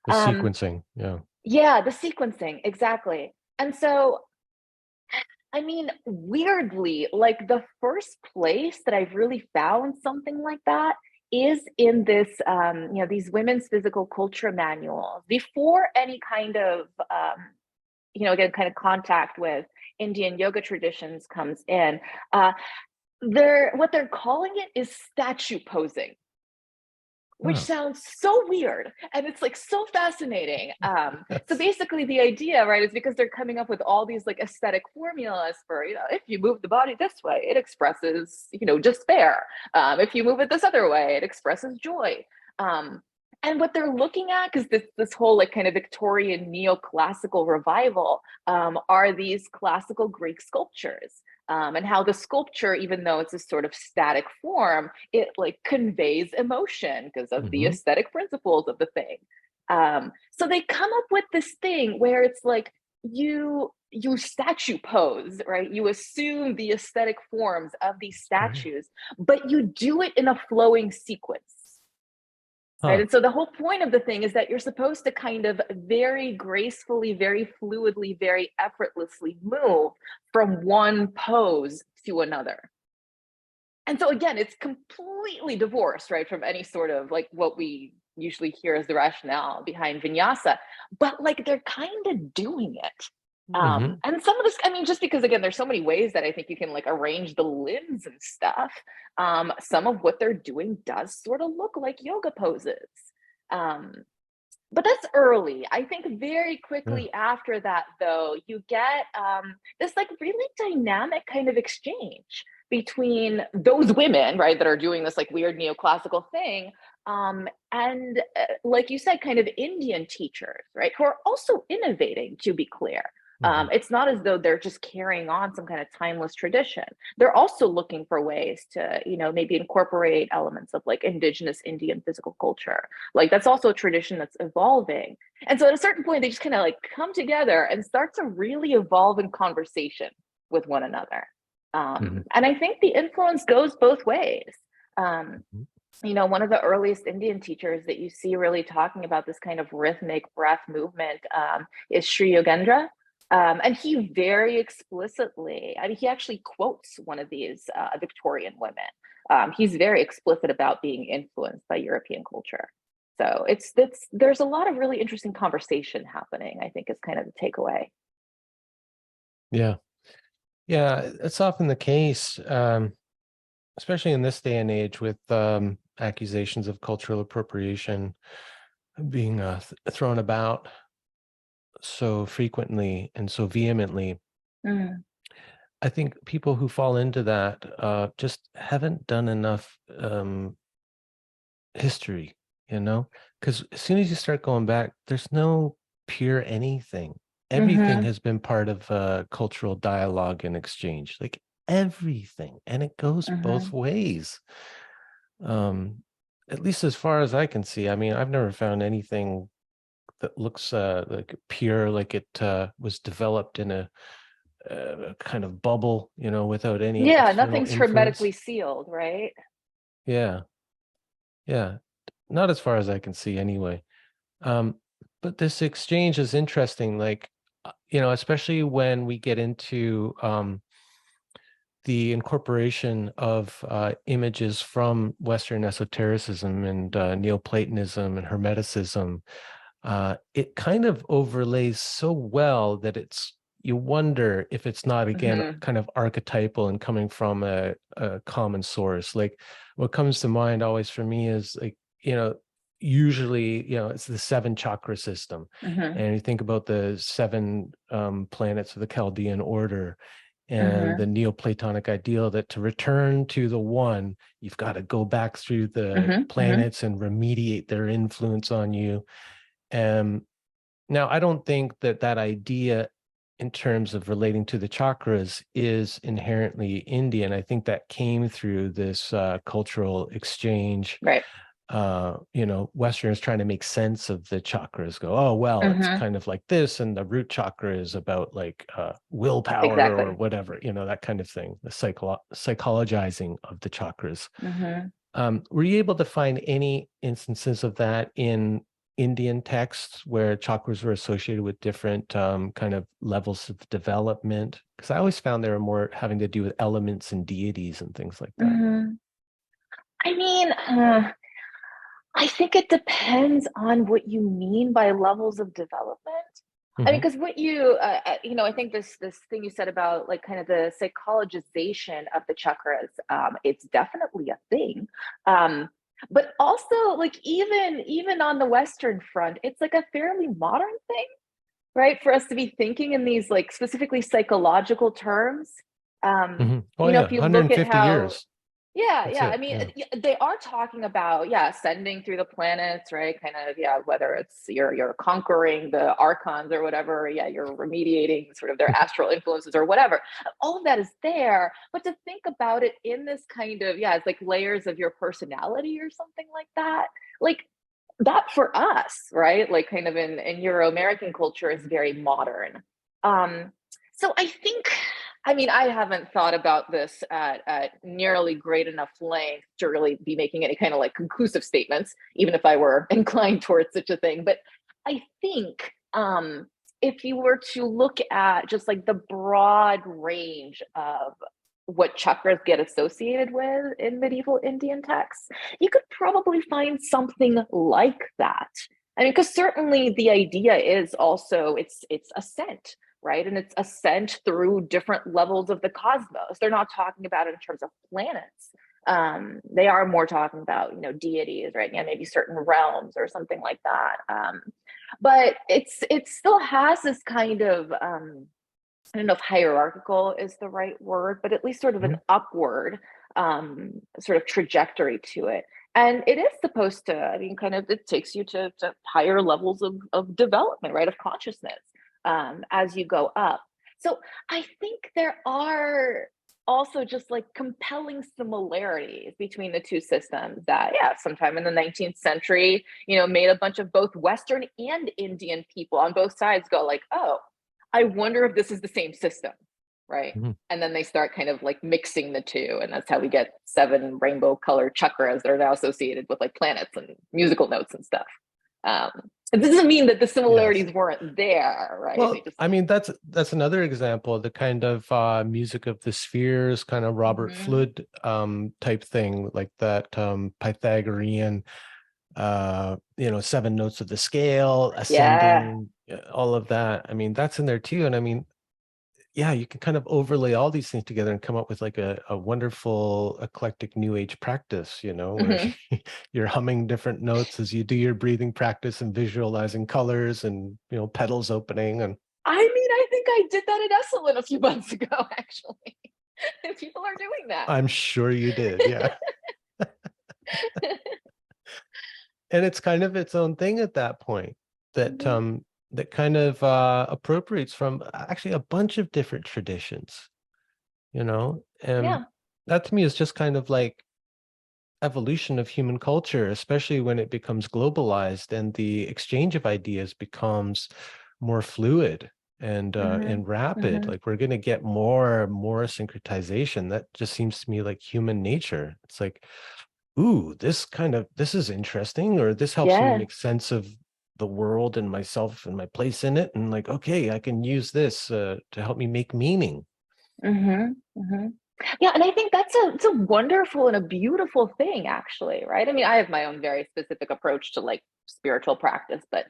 The sequencing, yeah.
Yeah, the sequencing, exactly. And so, I mean, weirdly, like the first place that I've really found something like that is in this, these women's physical culture manuals before any kind of, again, kind of contact with Indian yoga traditions comes in. What they're calling it is statue posing, which sounds so weird, and it's like so fascinating. So basically the idea, right, is because they're coming up with all these like aesthetic formulas for, if you move the body this way, it expresses, despair. If you move it this other way, it expresses joy. And what they're looking at, because this whole like kind of Victorian neoclassical revival, are these classical Greek sculptures. And how the sculpture, even though it's a sort of static form, it like conveys emotion because of the aesthetic principles of the thing. So they come up with this thing where it's like you statue pose, right? You assume the aesthetic forms of these
Right.
statues, but you do it in a flowing sequence. Right.
Huh.
And so the whole point of the thing is that you're supposed to kind of very gracefully, very fluidly, very effortlessly move from one pose to another. And so again, it's completely divorced, right, from any sort of like what we usually hear as the rationale behind vinyasa, but like they're kind of doing it.
Hmm.
And some of this, I mean, just because again, there's so many ways that I think you can like arrange the limbs and stuff. Some of what they're doing does sort of look like yoga poses. Um, but that's early. I think very
Yeah.
quickly after that, though, you get this like really dynamic kind of exchange between those women, right, that are doing this like weird neoclassical thing, and like you said, kind of Indian teachers, right, who are also innovating, to be clear.
Hmm.
It's not as though they're just carrying on some kind of timeless tradition. They're also looking for ways to, maybe incorporate elements of like indigenous Indian physical culture. Like that's also a tradition that's evolving. And so at a certain point, they just kind of like come together and start to really evolve in conversation with one another.
Hmm.
And I think the influence goes both ways. Um, One of the earliest Indian teachers that you see really talking about this kind of rhythmic breath movement is Sri Yogendra. And he very explicitly, I mean, he actually quotes one of these Victorian women. He's very explicit about being influenced by European culture. So there's a lot of really interesting conversation happening, I think is kind of the takeaway.
Yeah. Yeah. It's often the case, especially in this day and age with accusations of cultural appropriation being thrown about so frequently and so vehemently.
Mm,
I think people who fall into that just haven't done enough history, because as soon as you start going back, there's no pure anything. Everything
mm-hmm,
has been part of cultural dialogue and exchange, like everything, and it goes both
mm-hmm.
ways. Um, at least as far as I can see. I mean, I've never found anything that looks like pure, like it was developed in a kind of bubble, without any
Yeah,
external
nothing's
influence.
hermetically sealed, right?
Yeah, yeah, not as far as I can see anyway. Um, but this exchange is interesting, like, especially when we get into the incorporation of images from Western esotericism and Neoplatonism and Hermeticism. It kind of overlays so well that you wonder if it's not again
Mm-hmm,
kind of archetypal and coming from a common source. Like what comes to mind always for me is like, usually, it's the seven chakra system.
mm-hmm,
And you think about the seven planets of the Chaldean order and the
mm-hmm,
Neoplatonic ideal that to return to the one, you've got to go back through the
mm-hmm, mm-hmm.
planets and remediate their influence on you. Now, I don't think that idea in terms of relating to the chakras is inherently Indian. I think that came through this cultural exchange.
Right.
Westerners trying to make sense of the chakras go, oh, well, it's
Mm-hmm.
kind of like this. And the root chakra is about like willpower or
Exactly.
whatever, that kind of thing, the psychologizing of the chakras.
Mm-hmm.
Were you able to find any instances of that in Indian texts where chakras were associated with different kind of levels of development? Because I always found they were more having to do with elements and deities and things like that.
Mm-hmm. I mean, I think it depends on what you mean by levels of development. I mean,
Hmm.
because what I think this thing you said about like kind of the psychologization of the chakras, it's definitely a thing. But also, like even on the Western front, it's like a fairly modern thing, right? For us to be thinking in these like specifically psychological terms.
Hmm. Oh yeah,
If you look at
150
how
years.
yeah,
That's
yeah. I
it.
mean,
Yeah.
they are talking about ascending through the planets, right? Kind of whether it's you're conquering the archons or whatever, you're remediating sort of their astral influences or whatever. All of that is there, but to think about it in this kind of it's like layers of your personality or something like that for us, right? Like kind of in Euro American culture is very modern. So I think, I mean, I haven't thought about this at nearly great enough length to really be making any kind of like conclusive statements, even if I were inclined towards such a thing. But I think if you were to look at just like the broad range of what chakras get associated with in medieval Indian texts, you could probably find something like that. I mean, because certainly the idea is also it's ascent, right? And it's ascent through different levels of the cosmos. They're not talking about it in terms of planets. They are more talking about, you know, deities, right? Yeah, maybe certain realms or something like that. But it still has this kind of I don't know if hierarchical is the right word, but at least sort of an upward sort of trajectory to it. And it is supposed to, I mean, kind of, it takes you to higher levels of development, right, of consciousness as you go up. So I think there are also just like compelling similarities between the two systems that, yeah, sometime in the 19th century, you know, made a bunch of both Western and Indian people on both sides go like, oh, I wonder if this is the same system, right?
Mhm.
And then they start kind of like mixing the two. And that's how we get 7 rainbow colored chakras that are now associated with like planets and musical notes and stuff. It doesn't mean that the
Yes.
similarities weren't there, right? They
Well,
just,
I mean, that's another example, the kind of music of the spheres, kind of Robert
mm-hmm.
Flood type thing, like that Pythagorean, you know, 7 notes of the scale,
Yeah.
ascending, all of that. I mean, that's in there too. And I mean, yeah, you can kind of overlay all these things together and come up with like a wonderful eclectic new age practice, you know, where
Mm-hmm.
you're humming different notes as you do your breathing practice and visualizing colors and, you know, petals opening. And
I mean, I think I did that at Esalen a few months ago, actually. People are doing that.
I'm sure you did. Yeah. And it's kind of its own thing at that point that
Mm-hmm.
that kind of appropriates from actually a bunch of different traditions, you know. And
Yeah.
that to me is just kind of like evolution of human culture, especially when it becomes globalized and the exchange of ideas becomes more fluid
Mm-hmm.
and rapid.
Mm-hmm.
Like we're going to get more syncretization. That just seems to me like human nature. It's like, ooh, this is interesting, or this helps me
Yeah.
make sense of the world and myself and my place in it. And like, okay, I can use this to help me make meaning.
Mm-hmm. Mm-hmm. Yeah, and I think that's it's a wonderful and a beautiful thing, actually, right? I mean, I have my own very specific approach to like spiritual practice, but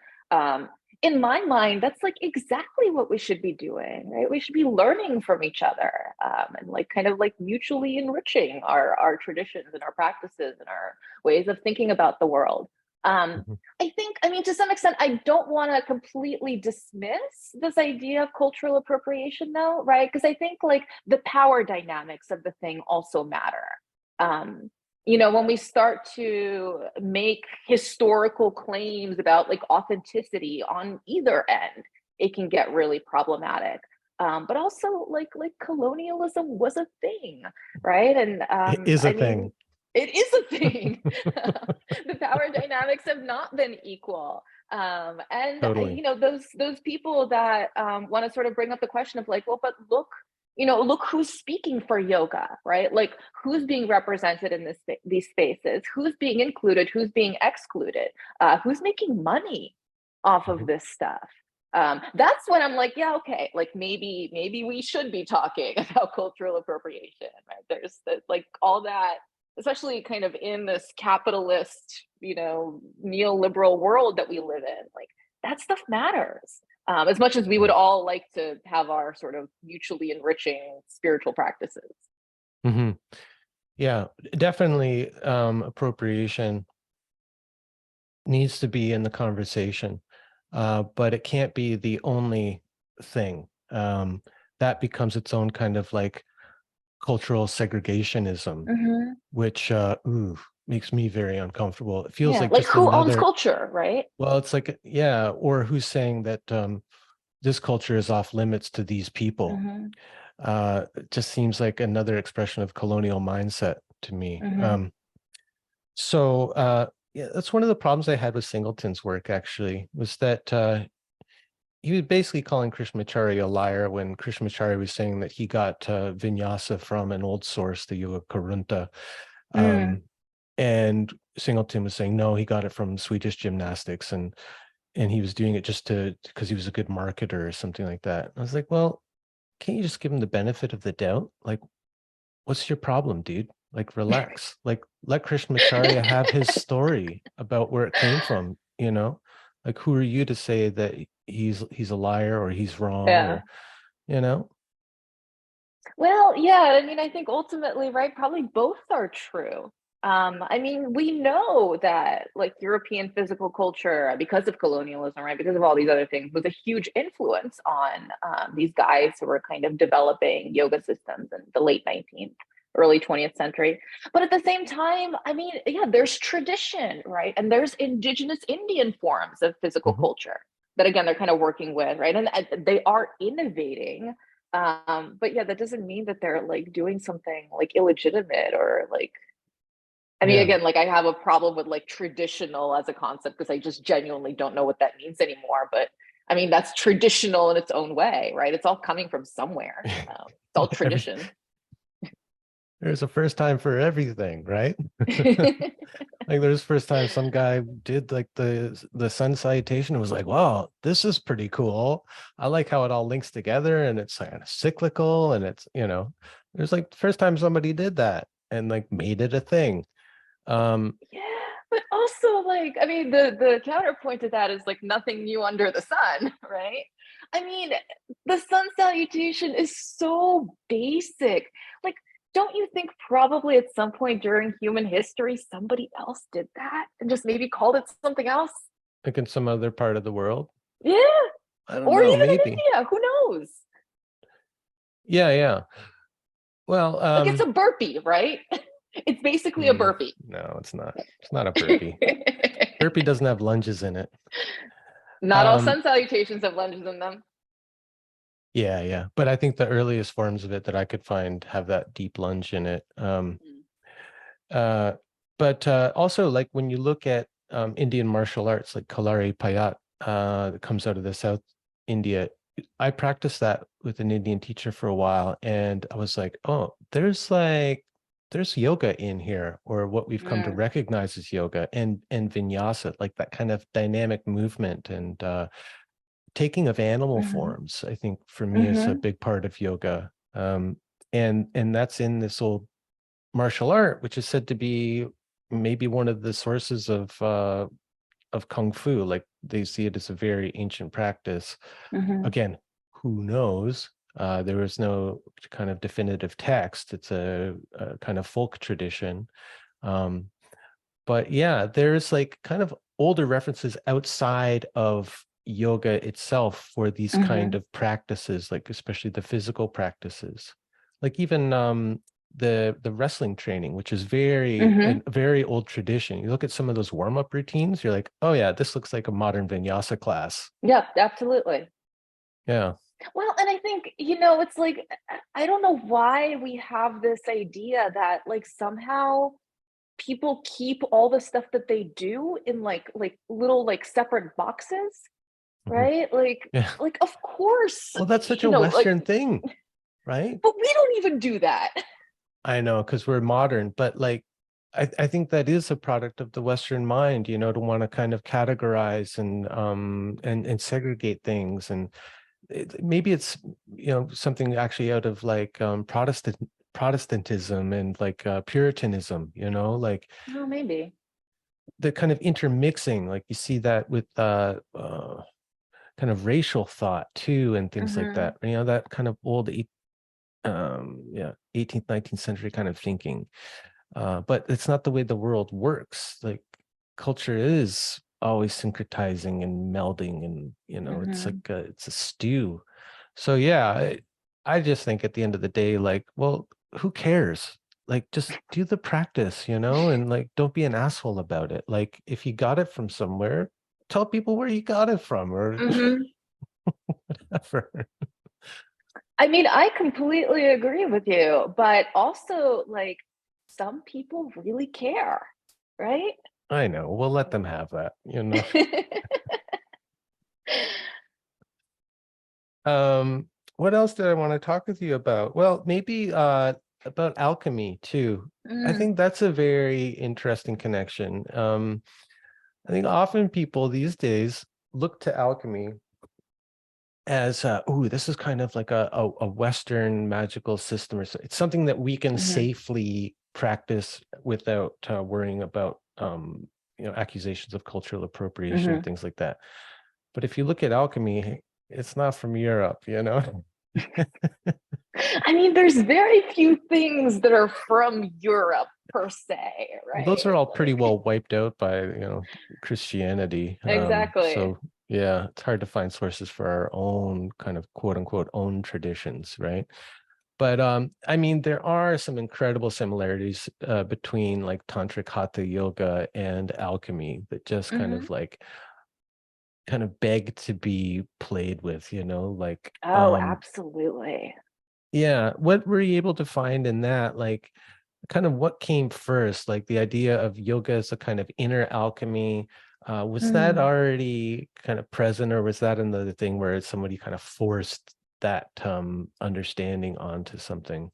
in my mind, that's like exactly what we should be doing, right? We should be learning from each other and like kind of like mutually enriching our traditions and our practices and our ways of thinking about the world. Um,
Mhm.
I think, I mean, to some extent, I don't want to completely dismiss this idea of cultural appropriation, though, right? Because I think like the power dynamics of the thing also matter. Um, you know, when we start to make historical claims about like authenticity on either end, it can get really problematic. But also like colonialism was a thing, right? And
It is a
I mean,
thing.
it is a thing. The power dynamics have not been equal. And
Totally.
you know, those people that want to sort of bring up the question of like, well, but look, you know, look who's speaking for yoga, right? Like who's being represented in these spaces, who's being included, who's being excluded, who's making money off of
Mhm.
this stuff. That's when I'm like, yeah, okay, like maybe we should be talking about cultural appropriation, right? There's like all that, especially kind of in this capitalist, you know, neoliberal world that we live in. Like that stuff matters. As much as we would
Yeah.
all like to have our sort of mutually enriching spiritual practices.
Hmm. Yeah, definitely appropriation needs to be in the conversation, but it can't be the only thing. That becomes its own kind of like cultural segregationism,
Mm-hmm.
which makes me very uncomfortable. It feels
Yeah,
like
like
just
who owns
another,
culture, right?
well, it's like, yeah, or who's saying that this culture is off limits to these people.
Mm-hmm.
It just seems like another expression of colonial mindset to me.
Mm-hmm.
So yeah, that's one of the problems I had with Singleton's work, actually, was that he was basically calling Krishnamacharya a liar when Krishnamacharya was saying that he got vinyasa from an old source, the Yoga Karunta.
Mm.
And Singleton was saying, no, he got it from Swedish gymnastics. And he was doing it just because he was a good marketer or something like that. I was like, well, can't you just give him the benefit of the doubt? Like, what's your problem, dude? Like, relax. Like, let Krishnamacharya have his story about where it came from, you know? Like, who are you to say that he's a liar or he's wrong
Yeah.
or, you know?
Well, yeah, I mean, I think ultimately, right, probably both are true. I mean, we know that like European physical culture, because of colonialism, right, because of all these other things, was a huge influence on these guys who were kind of developing yoga systems in the late 19th, early 20th century. But at the same time, I mean, yeah, there's tradition, right? And there's indigenous Indian forms of physical
Mhm.
culture that, again, they're kind of working with, right? And they are innovating, but yeah, that doesn't mean that they're like doing something like illegitimate or like, I mean,
Yeah.
again, like I have a problem with like traditional as a concept because I just genuinely don't know what that means anymore. But I mean, that's traditional in its own way, right? It's all coming from somewhere. It's all
Every
tradition.
there's a first time for everything, right? Like there's first time some guy did like the sun salutation and was like, wow, this is pretty cool. I like how it all links together and it's kind of cyclical and it's, there's like the first time somebody did that and like made it a thing. Um,
Yeah, but also like, I mean, the counterpoint to that is like nothing new under the sun, right? I mean, the sun salutation is so basic. Like, don't you think probably at some point during human history somebody else did that and just maybe called it something else?
like in some other part of the world.
Yeah,
I don't
or
know,
even in
maybe.
India, who knows?
Yeah, yeah. Well,
Like it's a burpee, right? It's basically a burpee.
no, it's not. It's not a burpee. Burpee doesn't have lunges in it.
Not all
Um,
sun salutations have lunges in them.
yeah, yeah. But I think the earliest forms of it that I could find have that deep lunge in it. Uh, but also, like when you look at Indian martial arts, like Kalari Payat, that comes out of the South India, I practiced that with an Indian teacher for a while, and I was like, oh, there's yoga in here, or what we've come to
Mm,
recognize as yoga, and vinyasa, like that kind of dynamic movement and taking of animal
mhm,
forms. I think for me is a
mhm,
big part of yoga, and that's in this old martial art, which is said to be maybe one of the sources of kung fu. Like they see it as a very ancient practice.
mhm,
Again, who knows? There is no kind of definitive text. It's a kind of folk tradition. Um, but yeah, there's like kind of older references outside of yoga itself for these kind
mhm,
of practices, like especially the physical practices. Like even the wrestling training, which is
mhm.
a very old tradition. You look at some of those warm-up routines, you're like, oh yeah, this looks like a modern vinyasa class.
Yep, absolutely.
Yeah.
Well, and I think, it's like, I don't know why we have this idea that like somehow people keep all the stuff that they do in like little like separate boxes,
Mhm.
right? Like
Yeah.
like of course,
Well, that's such a
like,
Western thing, right?
but we don't even do that.
I know, because we're modern, but like I think that is a product of the Western mind, to want to kind of categorize and segregate things. And maybe it's something actually out of like Protestantism and like Puritanism, like
Oh, maybe.
the kind of intermixing, like you see that with kind of racial thought too, and things like
Mhm.
that. That kind of old yeah, 18th, 19th century kind of thinking. But it's not the way the world works. Like culture is always syncretizing and melding, and it's like
Mhm.
it's a stew. So yeah, I just think at the end of the day, like, well, who cares? Like, just do the practice, and like, don't be an asshole about it. Like, if you got it from somewhere, tell people where you got it from, or
Mhm.
whatever.
I mean, I completely agree with you, but also like some people really care, right?
I know. We'll let them have that. What else did I want to talk with you about? Well, maybe about alchemy too. I
Mm,
think that's a very interesting connection. I think often people these days look to alchemy as oh, this is kind of like a Western magical system, or it's something that we can
mhm,
safely practice without worrying about accusations of cultural appropriation and
mhm.
things like that. But if you look at alchemy, it's not from Europe, you know.
I mean, there's very few things that are from Europe per se,
Well, those are
right?
all pretty
Like,
well wiped out by, Christianity.
exactly.
So yeah, it's hard to find sources for our own kind of quote unquote own traditions, right? But I mean, there are some incredible similarities between like tantric hatha yoga and alchemy that just
Hmm.
kind of beg to be played with, like
Oh, absolutely.
yeah, what were you able to find in that? Like kind of what came first, like the idea of yoga as a kind of inner alchemy. Was that
Mm.
already kind of present, or was that another thing where somebody kind of forced that understanding onto something?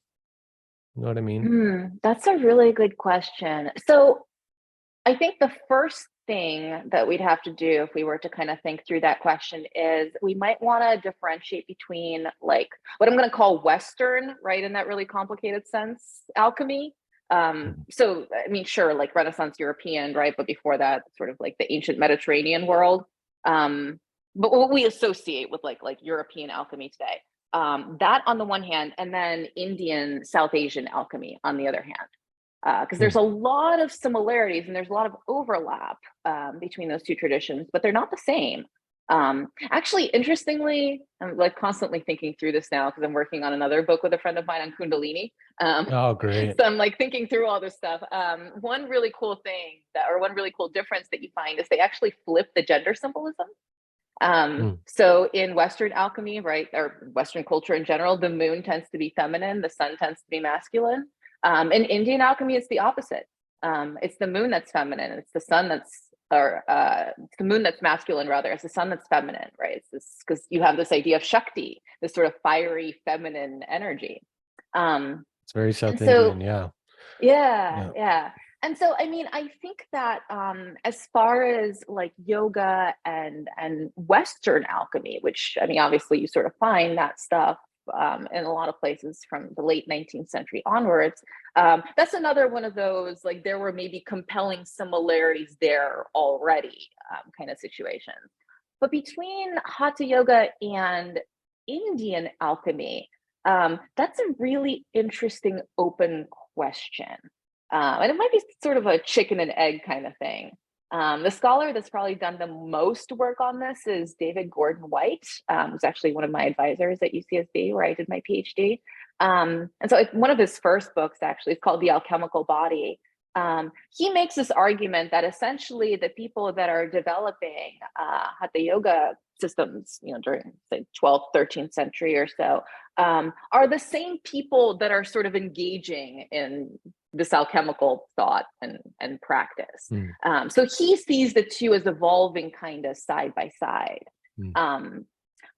You know what I mean?
That's a really good question. So I think the first thing that we'd have to do if we were to kind of think through that question is we might want to differentiate between like what I'm going to call Western, right, in that really complicated sense, alchemy.
Mhm.
So, I mean, sure, like Renaissance European, right? But before that, sort of like the ancient Mediterranean world. Um, but what we associate with like European alchemy today. That on the one hand, and then Indian, South Asian alchemy on the other hand because there's
Hmm.
a lot of similarities and there's a lot of overlap between those two traditions, but they're not the same. Actually, interestingly, I'm like constantly thinking through this now because I'm working on another book with a friend of mine on Kundalini.
Oh, great.
So I'm like thinking through all this stuff. One really cool thing that, or one really cool difference that you find is they actually flip the gender symbolism.
Hmm.
So in Western alchemy, right, or Western culture in general, the moon tends to be feminine, the sun tends to be masculine. In Indian alchemy, it's the opposite. It's the moon that's feminine, it's the sun that's, or it's the moon that's masculine rather. It's the sun that's feminine, right? It's this because you have this idea of Shakti, this sort of fiery feminine energy. Um,
It's very
and
South Indian.
so
Yeah.
yeah,
Yeah.
yeah. And so I mean, I think that as far as like yoga and Western alchemy, which I mean, obviously you sort of find that stuff in a lot of places from the late 19th century onwards. That's another one of those like there were maybe compelling similarities there already kind of situations. But between Hatha yoga and Indian alchemy, that's a really interesting open question. And it might be sort of a chicken and egg kind of thing. The scholar that's probably done the most work on this is David Gordon White, who's actually one of my advisors at UCSB, where I did my PhD. And so one of his first books actually is called The Alchemical Body. He makes this argument that essentially the people that are developing hatha yoga systems, during say 12th, 13th century or so, are the same people that are sort of engaging in this alchemical thought and practice.
Hmm.
So he sees the two as evolving kind of side by side.
Hmm.
Um,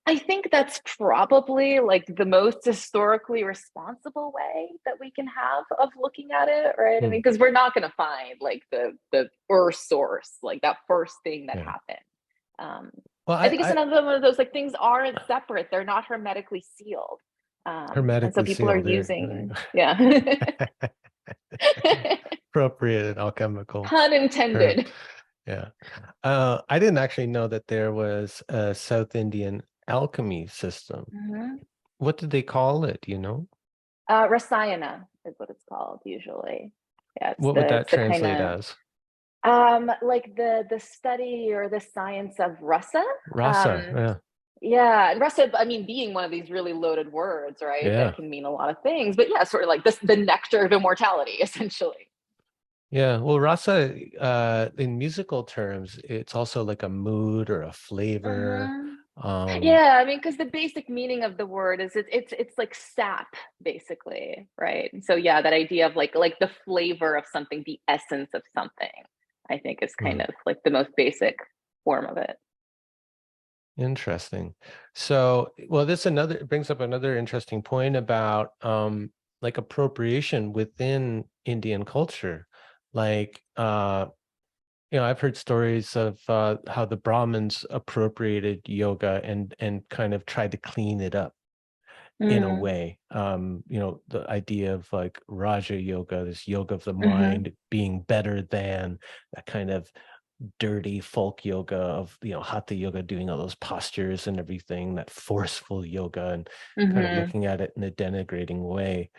I think that's probably like the most historically responsible way that we can have of looking at it, right? I
Hmm.
mean, because we're not going to find like the first source, like that first thing that
Yeah.
happened. Um,
Well,
I think it's another one of those like things aren't separate; they're not hermetically sealed, and so
hermetically
people are
sealed. There you
using, yeah,
go. Appropriate and alchemical
pun
term.
intended.
Yeah. I didn't actually know that there was a South Indian alchemy system.
Mhm.
What did they call it, you know?
Rasayana is what it's called usually. Yeah,
What would that
it's the kind
translate
of
as?
like the study or the science of rasa.
Rasa.
Um,
Yeah.
yeah, and rasa, I mean, being one of these really loaded words, right? That
Yeah.
can mean a lot of things, but yeah, sort of like this the nectar of immortality, essentially.
Yeah. Well, rasa, in musical terms, it's also like a mood or a flavor.
Mhm.
Um,
Yeah, I mean, because the basic meaning of the word is it's like sap, basically, right? And so yeah, that idea of like the flavor of something, the essence of something, I think is kind
hmm.
of like the most basic form of it.
Interesting. So, well, this another brings up another interesting point about like appropriation within Indian culture. Like I've heard stories of how the Brahmins appropriated yoga and kind of tried to clean it up in a
Mm,
way. The idea of like Raja yoga, this yoga of the
mm-hmm,
mind being better than that kind of dirty folk yoga of hatha yoga, doing all those postures and everything, that forceful yoga, and kind of
mm-hmm,
looking at it in a denigrating way.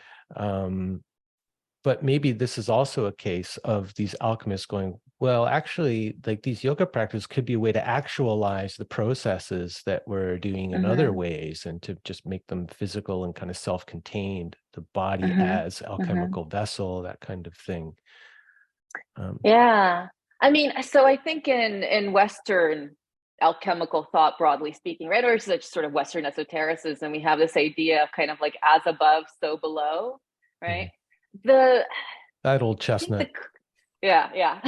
But maybe this is also a case of these alchemists going, well, actually, like these yoga practices could be a way to actualize the processes that we're doing in other
mm-hmm,
ways, and to just make them physical and kind of self-contained, the body
mm-hmm,
as
mm-hmm.
alchemical vessel, that kind of thing. um,
Yeah. I mean, so I think in Western alchemical thought, broadly speaking, right, or such sort of Western esotericism, we have this idea of kind of like as above, so below, right?
mhm.
The
That old
I think
chestnut.
yeah.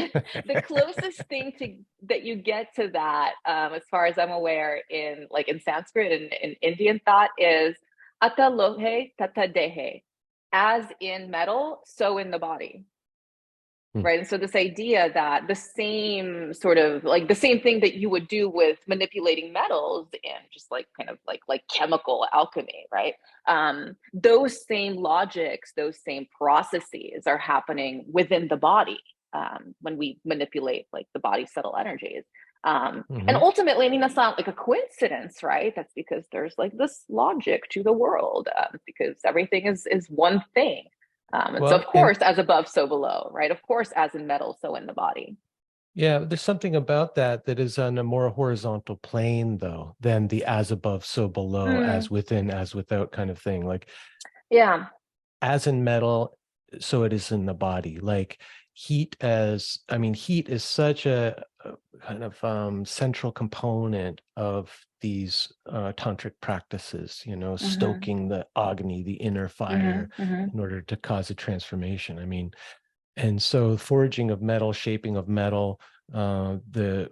The closest thing to that you get to that, as far as I'm aware, in Sanskrit and in Indian thought, is ata lohe tata dehe, as in metal, so in the body.
Hmm.
Right. And so this idea that the same sort of like the same thing that you would do with manipulating metals and just like kind of like chemical alchemy, right? Those same logics, those same processes are happening within the body, when we manipulate like the body's subtle energies. And
Mhm.
ultimately, I mean, that's not like a coincidence, right? That's because there's like this logic to the world, because everything is one thing. And so, of
Well, and
course, as above, so below, right? Of course, as in metal, so in the body.
yeah, there's something about that that is on a more horizontal plane, though, than the as above, so below, as
Mm,
within, as without kind of thing. Like
yeah.
as in metal, so it is in the body. Like heat is such a kind of central component of these tantric practices,
Mm-hmm,
stoking the agni, the inner fire,
mm-hmm, mm-hmm,
in order to cause a transformation. And so forging of metal, shaping of metal, the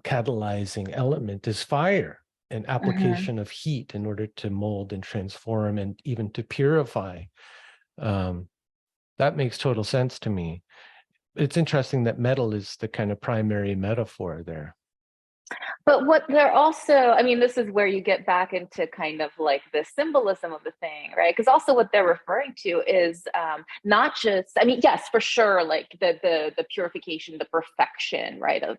catalyzing element is fire, and
mm-hmm.
application of heat in order to mold and transform and even to purify. Um, that makes total sense to me. It's interesting that metal is the kind of primary metaphor there.
But what they're also, I mean, this is where you get back into kind of like the symbolism of the thing, right? Because also what they're referring to is, not just, I mean, yes, for sure, like the purification, the perfection, right, of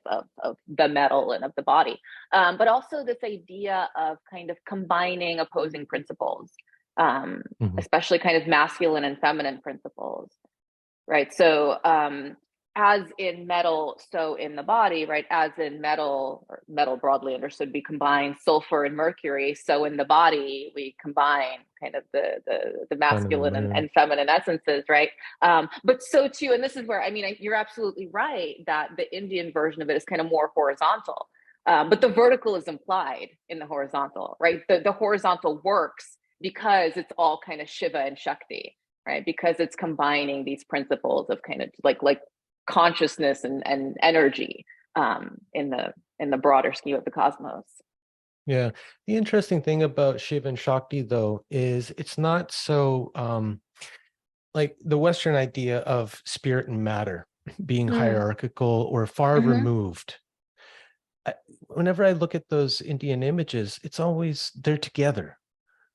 the metal and of the body, but also this idea of kind of combining opposing principles,
Mhm.
especially kind of masculine and feminine principles, right? So, as in metal, so in the body, right? As in metal, or metal broadly understood, we combine sulfur and mercury. So in the body, we combine kind of the
Sun and the
masculine
moon.
and feminine essences, right? But so too, and this is where I mean, you're absolutely right that the Indian version of it is kind of more horizontal. But the vertical is implied in the horizontal, right? The horizontal works because it's all kind of Shiva and Shakti, right? Because it's combining these principles of kind of like consciousness and energy, in the broader scheme of the cosmos.
Yeah. The interesting thing about Shiva and Shakti, though, is it's not so like the Western idea of spirit and matter being
Mm,
hierarchical or far
mm-hmm,
removed. I- Whenever I look at those Indian images, it's always they're together.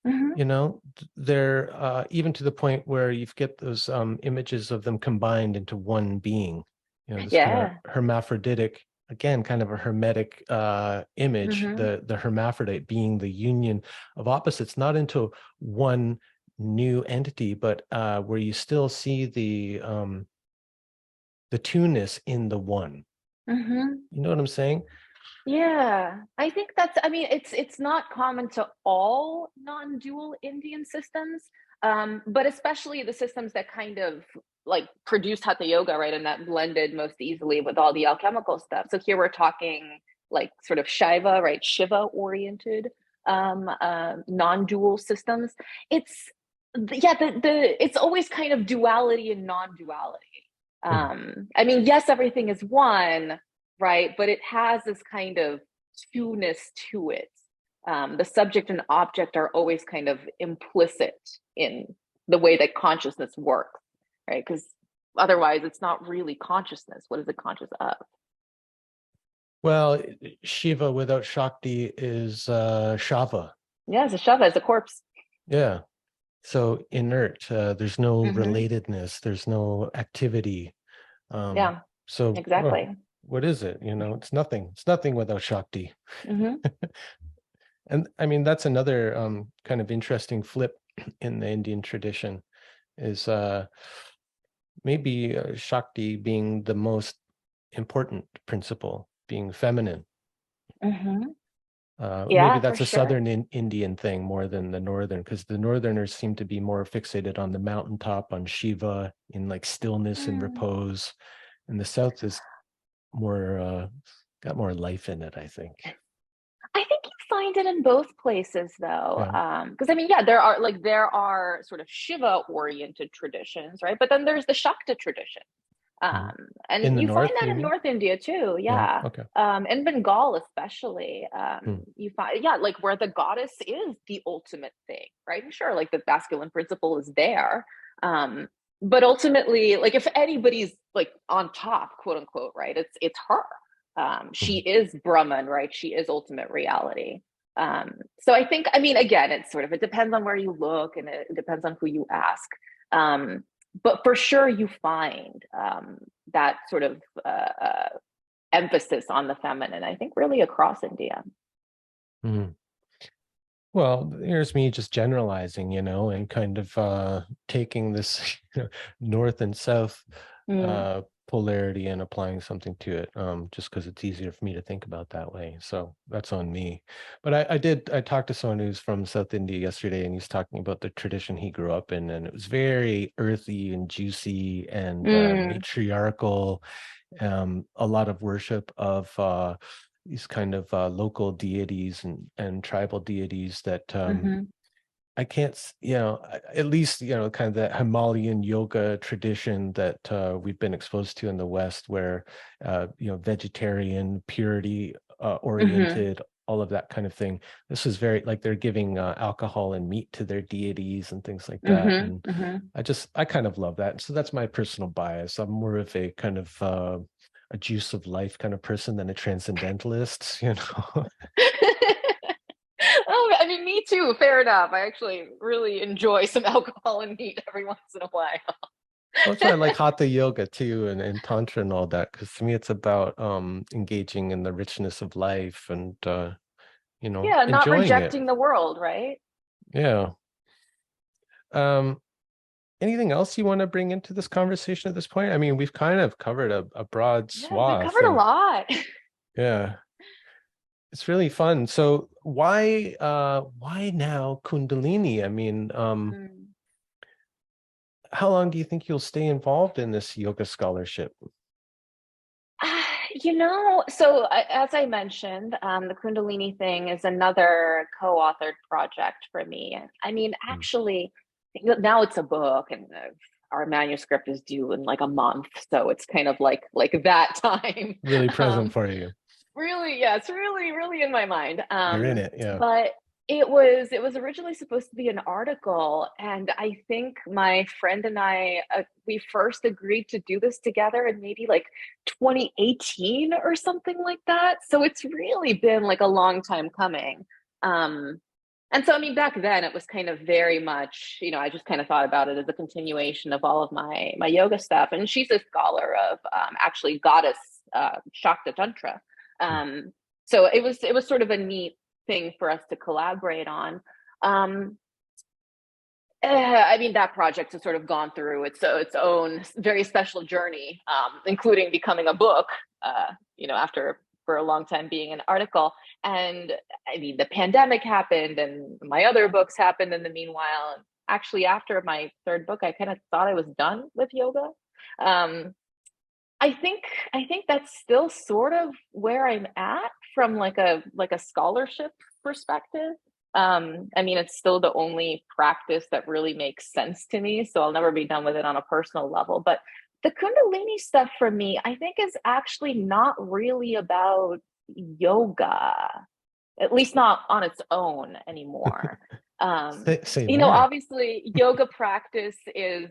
mm-hmm.
They're even to the point where you get those images of them combined into one being. This kind of
Yeah.
hermaphroditic, again, kind of a hermetic image.
Mm-hmm.
The hermaphrodite being the union of opposites, not into one new entity, but where you still see the two-ness in the one.
Mm-hmm.
You know what I'm saying?
Yeah, I think that's, I mean, it's not common to all non-dual Indian systems, but especially the systems that kind of like produced Hatha Yoga, right? And that blended most easily with all the alchemical stuff. So here we're talking like sort of Shiva, right? Shiva oriented, non-dual systems. It's, yeah, it's always kind of duality and non-duality.
Mhm.
I mean, yes, everything is one, right? But it has this kind of two-ness to it. The subject and object are always kind of implicit in the way that consciousness works, right? Because otherwise it's not really consciousness. What is it conscious of?
Well, Shiva without Shakti is Shava.
Yeah, it's a shava, it's a corpse.
Yeah. So inert. There's no
Mm-hmm.
relatedness. There's no activity.
Yeah,
So
exactly.
what is it? It's nothing. It's nothing without Shakti.
Mm-hmm.
And I mean, that's another kind of interesting flip in the Indian tradition is maybe Shakti being the most important principle, being feminine.
Mm-hmm.
Maybe
Yeah, for
that's a
sure.
southern Indian thing more than the northern, because the northerners seem to be more fixated on the mountaintop, on Shiva, in like stillness and
Mm.
repose. And the south is more got more life in it, I think.
I think you find it in both places though.
Yeah.
Because I mean, yeah, there are sort of Shiva oriented traditions, right? But then there's the Shakta tradition.
Mhm. In
And
the
you find
north,
that
you
in
mean?
North India too,
Yeah.
yeah.
Okay.
In Bengal especially,
Hmm.
you find, yeah, like where the goddess is the ultimate thing, right? And sure, like the masculine principle is there. Um, but ultimately, like if anybody's like on top, quote unquote, right? It's her. She
Mhm.
is Brahman, right? She is ultimate reality. So I think, I mean, again, it depends on where you look and it depends on who you ask. Um, but for sure you find that sort of emphasis on the feminine, I think, really across India.
Mhm. Well, here's me just generalizing, and kind of taking this north and south
Mm,
polarity and applying something to it, just because it's easier for me to think about that way. So that's on me. But I talked to someone who's from South India yesterday, and he's talking about the tradition he grew up in, and it was very earthy and juicy and
mm,
matriarchal, a lot of worship of these kind of local deities and tribal deities that
hmm
I can't, at least, kind of that Himalayan yoga tradition that we've been exposed to in the West, where, vegetarian, purity
hmm
oriented, all of that kind of thing. This is very like they're giving alcohol and meat to their deities and things like that.
hmm
And
hmm
I kind of love that. So that's my personal bias. I'm more of a kind of a juice of life kind of person than a transcendentalist,
Oh, I mean, me too. Fair enough. I actually really enjoy some alcohol and meat every once in a while.
Well, that's why I like hatha yoga too and tantra and all that, because to me it's about engaging in the richness of life and
Yeah, not
enjoying it.
rejecting the world, right?
Yeah. Um, anything else you want to bring into this conversation at this point? I mean, we've kind of covered a broad
Yeah, we
swath
covered a
and
lot.
yeah, it's really fun. So why now Kundalini? I mean,
Mm.
how long do you think you'll stay involved in this yoga scholarship?
So as I mentioned, the Kundalini thing is another co-authored project for me. I mean,
Hmm.
actually, now it's a book, and our manuscript is due in like a month, so it's kind of like that time.
Really present
Um,
for you.
Really, yeah, it's really, really in my mind.
You're in it, yeah.
But it was originally supposed to be an article, and I think my friend and I we first agreed to do this together in maybe like 2018 or something like that. So it's really been like a long time coming. Um, and so I mean, back then it was kind of very much, I just kind of thought about it as a continuation of all of my yoga stuff. And she's a scholar of actually goddess Shakta Tantra.
Hmm.
Um, so it was sort of a neat thing for us to collaborate on. Um, I mean, that project has sort of gone through its own very special journey, including becoming a book. After for a long time being an article, and I mean, the pandemic happened, and my other books happened in the meanwhile. Actually, after my third book, I kind of thought I was done with yoga. Um, I think I think that's still sort of where I'm at from like a scholarship perspective. I mean, it's still the only practice that really makes sense to me, so I'll never be done with it on a personal level. But the Kundalini stuff for me, I think, is actually not really about yoga, at least not on its own anymore.
Say
You know,
more.
obviously yoga practice is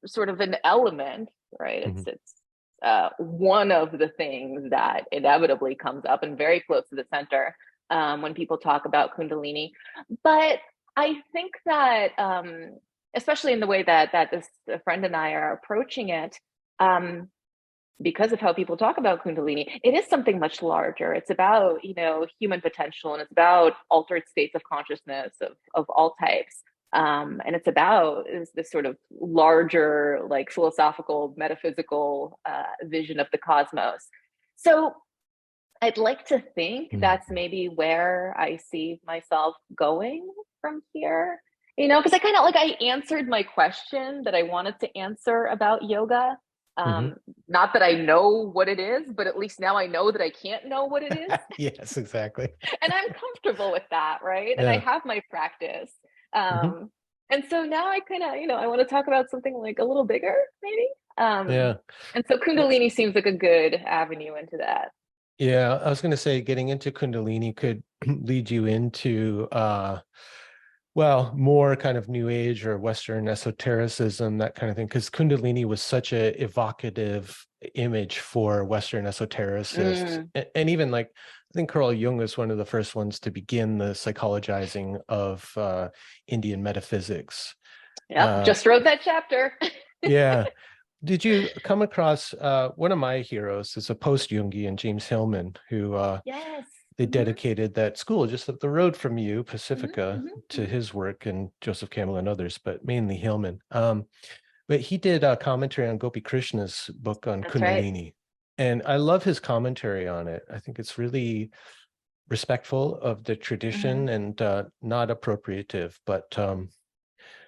sort of an element, right?
Mhm.
It's one of the things that inevitably comes up and very close to the center when people talk about Kundalini. But I think that, especially in the way that this friend and I are approaching it, because of how people talk about Kundalini, it is something much larger. It's about, you know, human potential, and it's about altered states of consciousness of all types. And it's about this sort of larger, like philosophical, metaphysical vision of the cosmos. So I'd like to think
Mm.
that's maybe where I see myself going from here. You know, because I kind of like I answered my question that I wanted to answer about yoga.
Mhm.
Not that I know what it is, but at least now I know that I can't know what it is.
Yes, exactly.
And I'm comfortable with that, right? And I
Yeah.
have my practice.
Mhm.
And so now I kind of, you know, I want to talk about something like a little bigger, maybe.
Yeah.
And so
Well,
Kundalini seems like a good avenue into that.
yeah, I was going to say getting into Kundalini could lead you into well, more kind of new age or Western esotericism, that kind of thing, because Kundalini was such a evocative image for Western esotericists.
Mm,
And even like I think Carl Jung was one of the first ones to begin the psychologizing of Indian metaphysics.
yep,
Uh,
just wrote that chapter.
yeah. Did you come across one of my heroes is a post-Jungian, James Hillman, who
Yes.
they
Hmm.
dedicated that school just up the road from you,
Hmm.
Pacifica,
Hmm.
to
Hmm.
his work, and Joseph Campbell and others, but mainly Hillman. But he did a commentary on Gopi Krishna's book on
That's right.
Kundalini. And I love his commentary on it. I think it's really respectful of the
Hmm.
tradition and not appropriative, but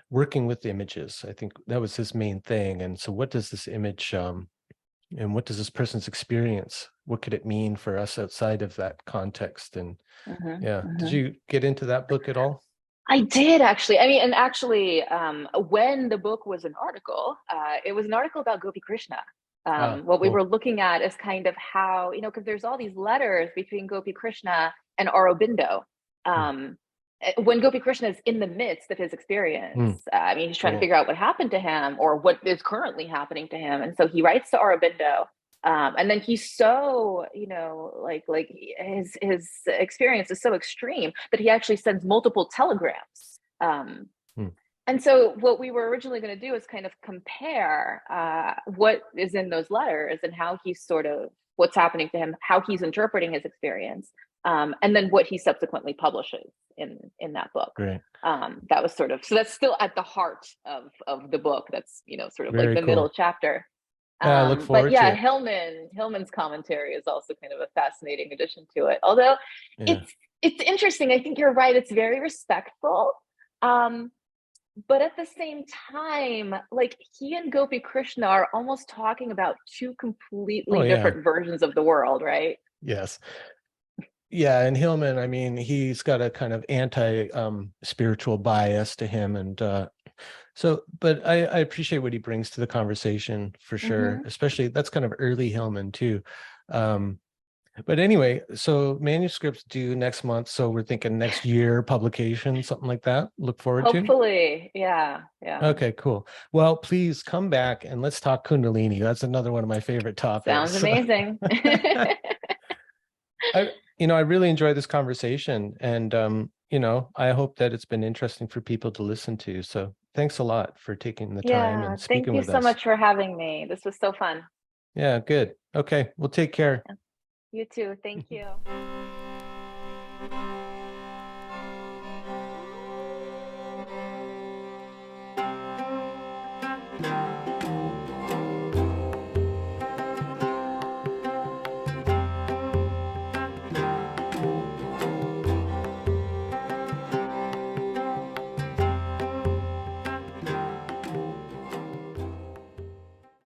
working with images. I think that was his main thing. And so, what does this image and what does this person's experience? What could it mean for us outside of that context? And
Hmm.
yeah. Did
Hmm.
you get into that book at all?
I did actually. I mean, and actually, when the book was an article, it was an article about Gopi Krishna.
Ah,
What we
cool.
were looking at is kind of how, you know, because there's all these letters between Gopi Krishna and Aurobindo.
Mm,
When Gopi Krishna is in the midst of his
mm,
experience, I mean, he's trying to
cool.
figure out what happened to him or what is currently happening to him. And so he writes to Aurobindo. And then he's so, you know, like his experience is so extreme that he actually sends multiple telegrams.
Mm,
And so what we were originally going to do is kind of compare what is in those letters and how he's sort of what's happening to him, how he's interpreting his experience, and then what he subsequently publishes in that book.
great.
That was sort of so that's still at the heart of the book. That's, you know, sort of like
Very
the middle
cool.
chapter.
Yeah, I look
But
forward to
yeah,
it.
Hillman's commentary is also kind of a fascinating addition to it. Although
Yeah.
it's interesting. I think you're right. It's very respectful. Um, but at the same time, like he and Gopi Krishna are almost talking about two
Oh,
completely
yeah.
different versions of the world, right?
Yes. Yeah, and Hillman, I mean, he's got a kind of anti spiritual bias to him. And so, but I appreciate what he brings to the conversation for sure,
Mm-hmm.
especially that's kind of early Hillman too. Um, but anyway, so manuscripts due next month. So we're thinking next year publication, something like that. Look forward to.
Hopefully, yeah, yeah.
Okay, cool. Well, please come back and let's talk Kundalini. That's another one of my favorite
Sounds
topics.
amazing.
I really enjoyed this conversation, and I hope that it's been interesting for people to listen to. So thanks a lot for taking the time
Yeah,
and
thank
speaking
you
with
so
us.
much for having me. This was so fun.
Yeah, good. Okay, we'll take care.
You too. Thank you.